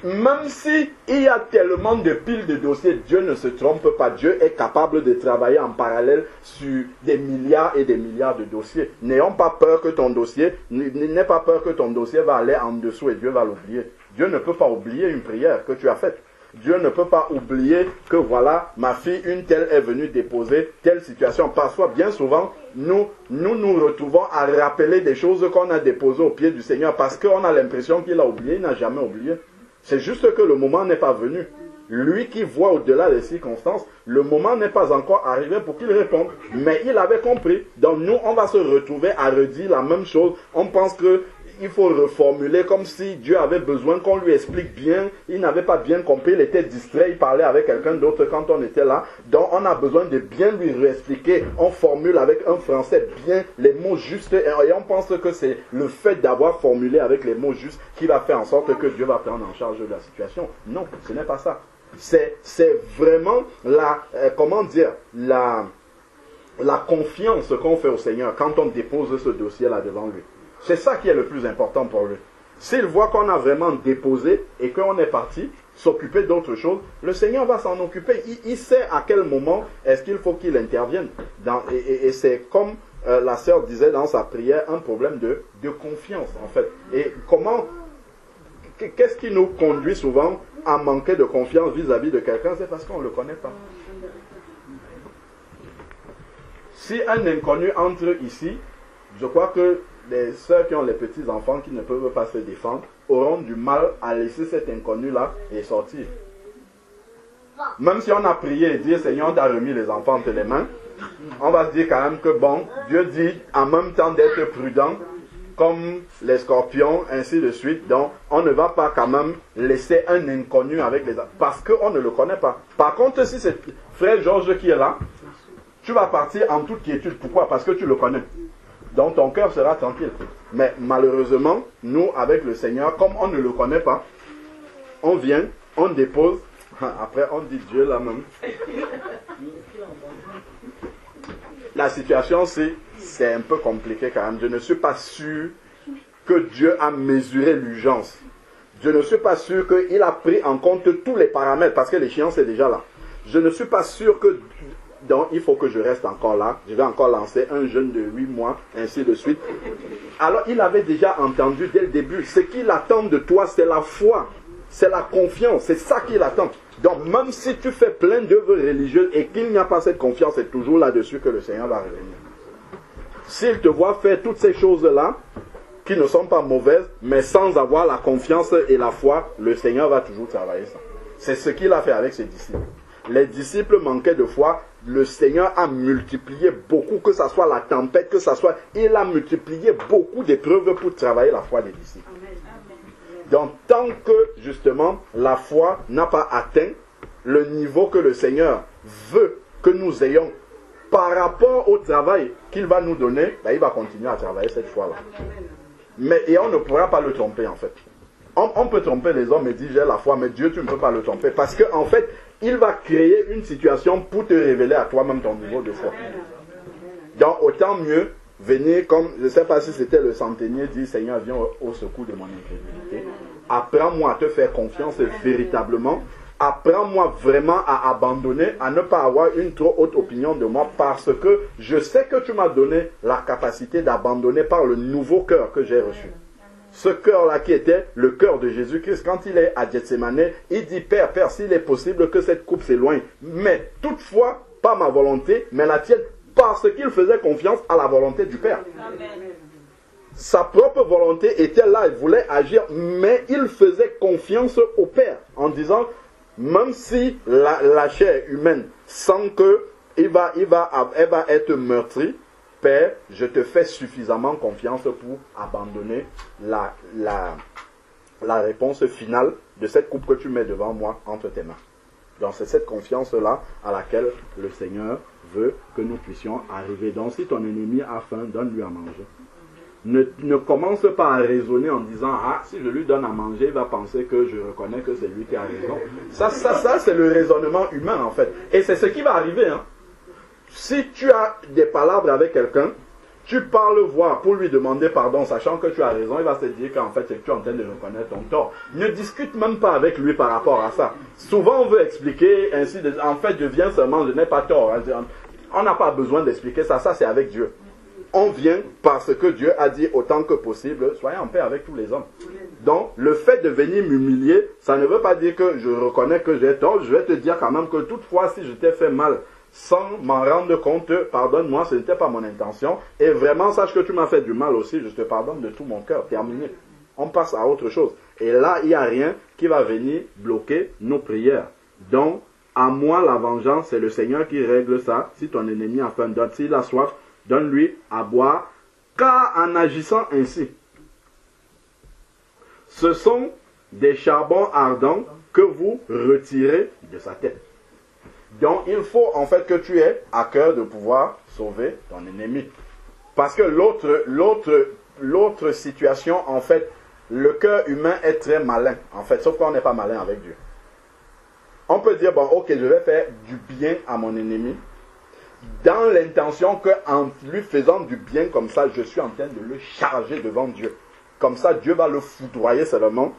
Même si il y a tellement de piles de dossiers, Dieu ne se trompe pas. Dieu est capable de travailler en parallèle sur des milliards et des milliards de dossiers. N'ayons pas peur que ton dossier, n'aie pas peur que ton dossier va aller en dessous et Dieu va l'oublier. Dieu ne peut pas oublier une prière que tu as faite. Dieu ne peut pas oublier que voilà, ma fille, une telle est venue déposer telle situation. Parfois, bien souvent, nous retrouvons à rappeler des choses qu'on a déposées au pied du Seigneur parce qu'on a l'impression qu'il a oublié, il n'a jamais oublié. C'est juste que le moment n'est pas venu. Lui qui voit au-delà des circonstances, le moment n'est pas encore arrivé pour qu'il réponde. Mais il avait compris. Donc nous, on va se retrouver à redire la même chose. On pense que il faut reformuler comme si Dieu avait besoin qu'on lui explique bien. Il n'avait pas bien compris, il était distrait, il parlait avec quelqu'un d'autre quand on était là. Donc on a besoin de bien lui réexpliquer. On formule avec un français bien les mots justes et on pense que c'est le fait d'avoir formulé avec les mots justes qui va faire en sorte que Dieu va prendre en charge de la situation. Non, ce n'est pas ça. C'est vraiment la confiance qu'on fait au Seigneur quand on dépose ce dossier-là devant lui. C'est ça qui est le plus important pour lui. S'il voit qu'on a vraiment déposé et qu'on est parti s'occuper d'autre chose, le Seigneur va s'en occuper. Il sait à quel moment est-ce qu'il faut qu'il intervienne. Et c'est comme la sœur disait dans sa prière, un problème de confiance en fait. Et qu'est-ce qui nous conduit souvent à manquer de confiance vis-à-vis de quelqu'un? C'est parce qu'on ne le connaît pas. Si un inconnu entre ici, je crois que les sœurs qui ont les petits-enfants qui ne peuvent pas se défendre auront du mal à laisser cet inconnu-là et sortir. Même si on a prié et dit, Seigneur, on t'a remis les enfants entre les mains, on va se dire quand même que bon, Dieu dit en même temps d'être prudent, comme les scorpions, ainsi de suite. Donc, on ne va pas quand même laisser un inconnu avec les enfants, parce qu'on ne le connaît pas. Par contre, si c'est frère Georges qui est là, tu vas partir en toute quiétude. Pourquoi? Parce que tu le connais. Donc ton cœur sera tranquille. Mais malheureusement, nous, avec le Seigneur, comme on ne le connaît pas, on vient, on dépose, après on dit Dieu là même. La situation, c'est un peu compliqué quand même. Je ne suis pas sûr que Dieu a mesuré l'urgence. Je ne suis pas sûr qu'il a pris en compte tous les paramètres, parce que l'échéance est déjà là. Je ne suis pas sûr que... Donc, il faut que je reste encore là. Je vais encore lancer un jeûne de 8 mois, ainsi de suite. Alors, il avait déjà entendu dès le début. Ce qu'il attend de toi, c'est la foi. C'est la confiance. C'est ça qu'il attend. Donc, même si tu fais plein d'œuvres religieuses et qu'il n'y a pas cette confiance, c'est toujours là-dessus que le Seigneur va revenir. S'il te voit faire toutes ces choses-là, qui ne sont pas mauvaises, mais sans avoir la confiance et la foi, le Seigneur va toujours travailler ça. C'est ce qu'il a fait avec ses disciples. Les disciples manquaient de foi. Le Seigneur a multiplié beaucoup, que ce soit la tempête, que ce soit... Il a multiplié beaucoup d'épreuves pour travailler la foi des disciples. Donc, tant que, justement, la foi n'a pas atteint le niveau que le Seigneur veut que nous ayons par rapport au travail qu'il va nous donner, ben, il va continuer à travailler cette foi-là. Et on ne pourra pas le tromper, en fait. On peut tromper les hommes et dire j'ai la foi, mais Dieu, tu ne peux pas le tromper. Parce qu'en fait, il va créer une situation pour te révéler à toi-même ton niveau de foi. Donc, autant mieux venir comme, je ne sais pas si c'était le centenier, dit Seigneur, viens au secours de mon incrédulité. Apprends-moi à te faire confiance véritablement. Apprends-moi vraiment à abandonner, à ne pas avoir une trop haute opinion de moi, parce que je sais que tu m'as donné la capacité d'abandonner par le nouveau cœur que j'ai reçu. Ce cœur-là qui était le cœur de Jésus-Christ, quand il est à Gethsémane, il dit, Père, s'il est possible que cette coupe s'éloigne, mais toutefois, pas ma volonté, mais la tienne, parce qu'il faisait confiance à la volonté du Père. Amen. Sa propre volonté était là, il voulait agir, mais il faisait confiance au Père, en disant, même si la chair humaine sent qu'elle va être meurtrie, Père, je te fais suffisamment confiance pour abandonner la réponse finale de cette coupe que tu mets devant moi entre tes mains. Donc c'est cette confiance-là à laquelle le Seigneur veut que nous puissions arriver. Donc si ton ennemi a faim, donne-lui à manger. Ne commence pas à raisonner en disant « Ah, si je lui donne à manger, il va penser que je reconnais que c'est lui qui a raison. » Ça c'est le raisonnement humain en fait. Et c'est ce qui va arriver, hein. Si tu as des palabres avec quelqu'un, tu parles voir pour lui demander pardon, sachant que tu as raison, il va se dire qu'en fait, c'est que tu es en train de reconnaître ton tort. Ne discute même pas avec lui par rapport à ça. Souvent, on veut expliquer ainsi, en fait, je viens seulement, je n'ai pas tort. On n'a pas besoin d'expliquer ça, ça c'est avec Dieu. on vient parce que Dieu a dit autant que possible, soyez en paix avec tous les hommes. Donc, le fait de venir m'humilier, ça ne veut pas dire que je reconnais que j'ai tort. Je vais te dire quand même que toutefois, si je t'ai fait mal, sans m'en rendre compte, pardonne-moi, ce n'était pas mon intention. Et vraiment, sache que tu m'as fait du mal aussi, je te pardonne de tout mon cœur. Terminé. On passe à autre chose. Et là, il n'y a rien qui va venir bloquer nos prières. Donc, à moi la vengeance, c'est le Seigneur qui règle ça. Si ton ennemi a faim, s'il a soif, donne-lui à boire. Car en agissant ainsi, ce sont des charbons ardents que vous retirez de sa tête. Donc, il faut en fait que tu aies à cœur de pouvoir sauver ton ennemi. Parce que l'autre situation, en fait, le cœur humain est très malin, en fait, sauf qu'on n'est pas malin avec Dieu. On peut dire, bon, ok, je vais faire du bien à mon ennemi, dans l'intention qu'en lui faisant du bien comme ça, je suis en train de le charger devant Dieu. Comme ça, Dieu va le foudroyer seulement,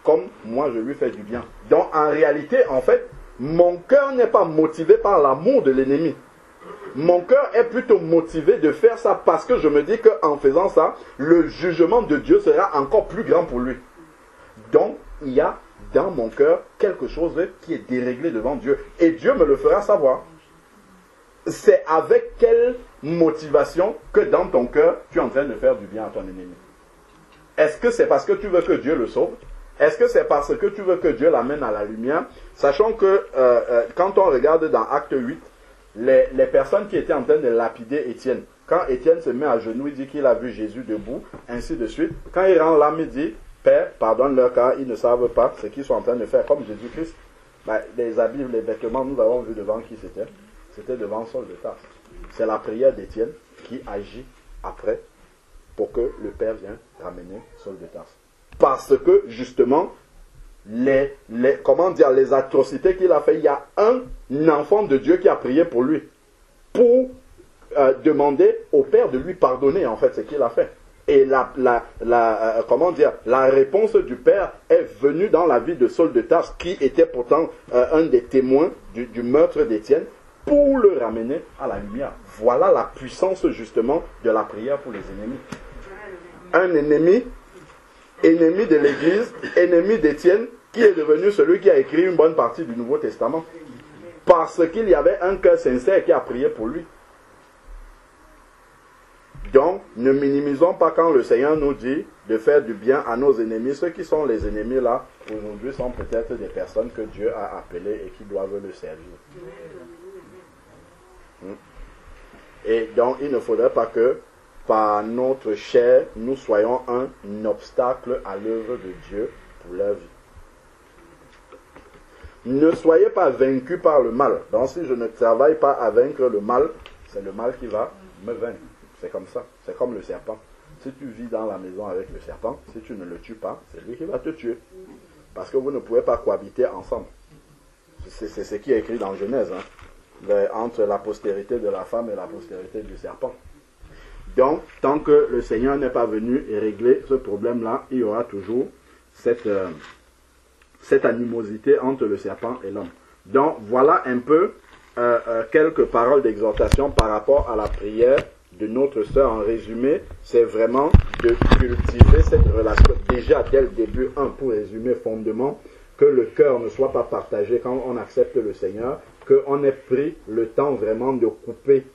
comme moi je lui fais du bien. Donc, en réalité, en fait, mon cœur n'est pas motivé par l'amour de l'ennemi. Mon cœur est plutôt motivé de faire ça parce que je me dis qu'en faisant ça, le jugement de Dieu sera encore plus grand pour lui. Donc, il y a dans mon cœur quelque chose qui est déréglé devant Dieu. Et Dieu me le fera savoir. C'est avec quelle motivation que dans ton cœur, tu es en train de faire du bien à ton ennemi. Est-ce que c'est parce que tu veux que Dieu le sauve? Est-ce que c'est parce que tu veux que Dieu l'amène à la lumière? Sachant que quand on regarde dans Acte 8, les personnes qui étaient en train de lapider Étienne, quand Étienne se met à genoux, il dit qu'il a vu Jésus debout, ainsi de suite. Quand il rend l'âme, il dit, Père, pardonne-leur car ils ne savent pas ce qu'ils sont en train de faire, comme Jésus-Christ. Les habits, les vêtements, nous avons vu devant qui c'était. C'était devant Saul de Tarse. C'est la prière d'Étienne qui agit après pour que le Père vienne ramener Saul de Tarse. Parce que, justement, les atrocités qu'il a fait, il y a un enfant de Dieu qui a prié pour lui. Pour demander au Père de lui pardonner, en fait, ce qu'il a fait. Et la réponse du Père est venue dans la vie de Saul de Tarse, qui était pourtant un des témoins du meurtre d'Étienne, pour le ramener à la lumière. Voilà la puissance, justement, de la prière pour les ennemis. Un ennemi de l'Église, ennemi d'Étienne, qui est devenu celui qui a écrit une bonne partie du Nouveau Testament. Parce qu'il y avait un cœur sincère qui a prié pour lui. Donc, ne minimisons pas quand le Seigneur nous dit de faire du bien à nos ennemis. Ceux qui sont les ennemis là, aujourd'hui, sont peut-être des personnes que Dieu a appelées et qui doivent le servir. Et donc, il ne faudrait pas que, par notre chair, nous soyons un obstacle à l'œuvre de Dieu pour leur vie. Ne soyez pas vaincus par le mal. Donc, si je ne travaille pas à vaincre le mal, c'est le mal qui va me vaincre. C'est comme ça. C'est comme le serpent. Si tu vis dans la maison avec le serpent, si tu ne le tues pas, c'est lui qui va te tuer. Parce que vous ne pouvez pas cohabiter ensemble. C'est ce qui est écrit dans Genèse, entre la postérité de la femme et la postérité du serpent. Donc, tant que le Seigneur n'est pas venu et régler ce problème-là, il y aura toujours cette animosité entre le serpent et l'homme. Donc, voilà un peu quelques paroles d'exhortation par rapport à la prière de notre sœur. En résumé, c'est vraiment de cultiver cette relation. Déjà, dès le début, pour résumer, fondement, que le cœur ne soit pas partagé quand on accepte le Seigneur, qu'on ait pris le temps vraiment de couper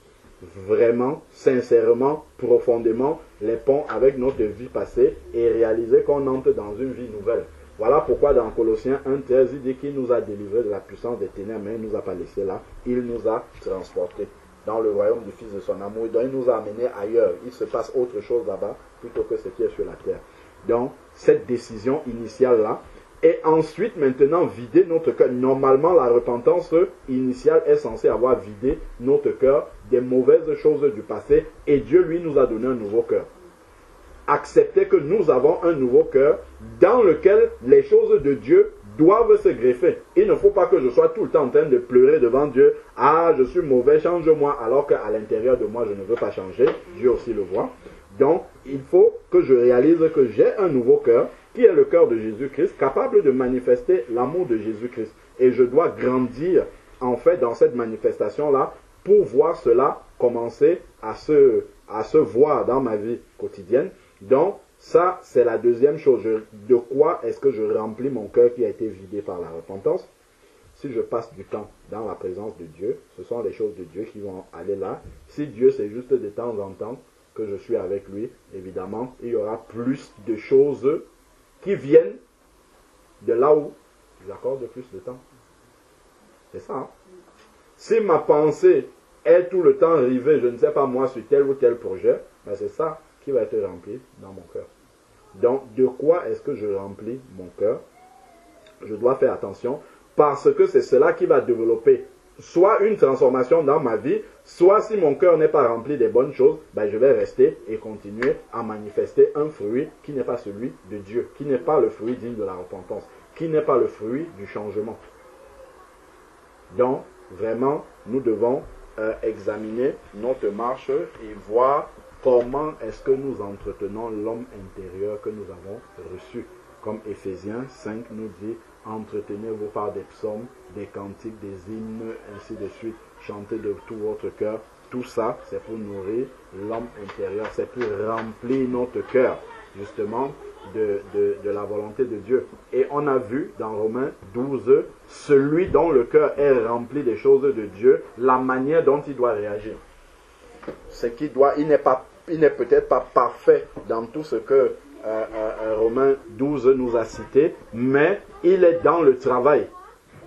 vraiment, sincèrement, profondément les ponts avec notre vie passée et réaliser qu'on entre dans une vie nouvelle. Voilà pourquoi dans Colossiens 1,13, il dit qu'il nous a délivrés de la puissance des ténèbres, mais il ne nous a pas laissés là, il nous a transportés dans le royaume du Fils de son amour, et donc il nous a amenés ailleurs. Il se passe autre chose là-bas plutôt que ce qui est sur la terre. Donc, cette décision initiale-là, et ensuite, maintenant, vider notre cœur. Normalement, la repentance initiale est censée avoir vidé notre cœur des mauvaises choses du passé. Et Dieu, lui, nous a donné un nouveau cœur. Accepter que nous avons un nouveau cœur dans lequel les choses de Dieu doivent se greffer. Il ne faut pas que je sois tout le temps en train de pleurer devant Dieu. Ah, je suis mauvais, change-moi. Alors qu'à l'intérieur de moi, je ne veux pas changer. Dieu aussi le voit. Donc, il faut que je réalise que j'ai un nouveau cœur, qui est le cœur de Jésus-Christ, capable de manifester l'amour de Jésus-Christ. Et je dois grandir, en fait, dans cette manifestation-là, pour voir cela commencer à se à se voir dans ma vie quotidienne. Donc, ça, c'est la deuxième chose. De quoi est-ce que je remplis mon cœur qui a été vidé par la repentance? Si je passe du temps dans la présence de Dieu, ce sont les choses de Dieu qui vont aller là. Si Dieu, c'est juste de temps en temps que je suis avec lui, évidemment, il y aura plus de choses qui viennent de là où j'accorde plus de temps. C'est ça. Hein? Si ma pensée est tout le temps rivée, je ne sais pas moi, sur tel ou tel projet, ben c'est ça qui va être rempli dans mon cœur. Donc, de quoi est-ce que je remplis mon cœur? Je dois faire attention parce que c'est cela qui va développer soit une transformation dans ma vie, soit si mon cœur n'est pas rempli des bonnes choses, ben je vais rester et continuer à manifester un fruit qui n'est pas celui de Dieu, qui n'est pas le fruit digne de la repentance, qui n'est pas le fruit du changement. Donc, vraiment, nous devons examiner notre marche et voir comment est-ce que nous entretenons l'homme intérieur que nous avons reçu. Comme Éphésiens 5 nous dit, entretenez-vous par des psaumes, des cantiques, des hymnes, ainsi de suite. Chantez de tout votre cœur. Tout ça, c'est pour nourrir l'homme intérieur. C'est pour remplir notre cœur, justement, de la volonté de Dieu. Et on a vu dans Romains 12, celui dont le cœur est rempli des choses de Dieu, la manière dont il doit réagir. C'est qu'il doit, il n'est peut-être pas parfait dans tout ce que Romains 12 nous a cité, mais il est dans le travail,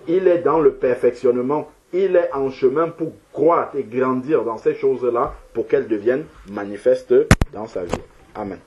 il est dans le perfectionnement, il est en chemin pour croître et grandir dans ces choses-là pour qu'elles deviennent manifestes dans sa vie. Amen.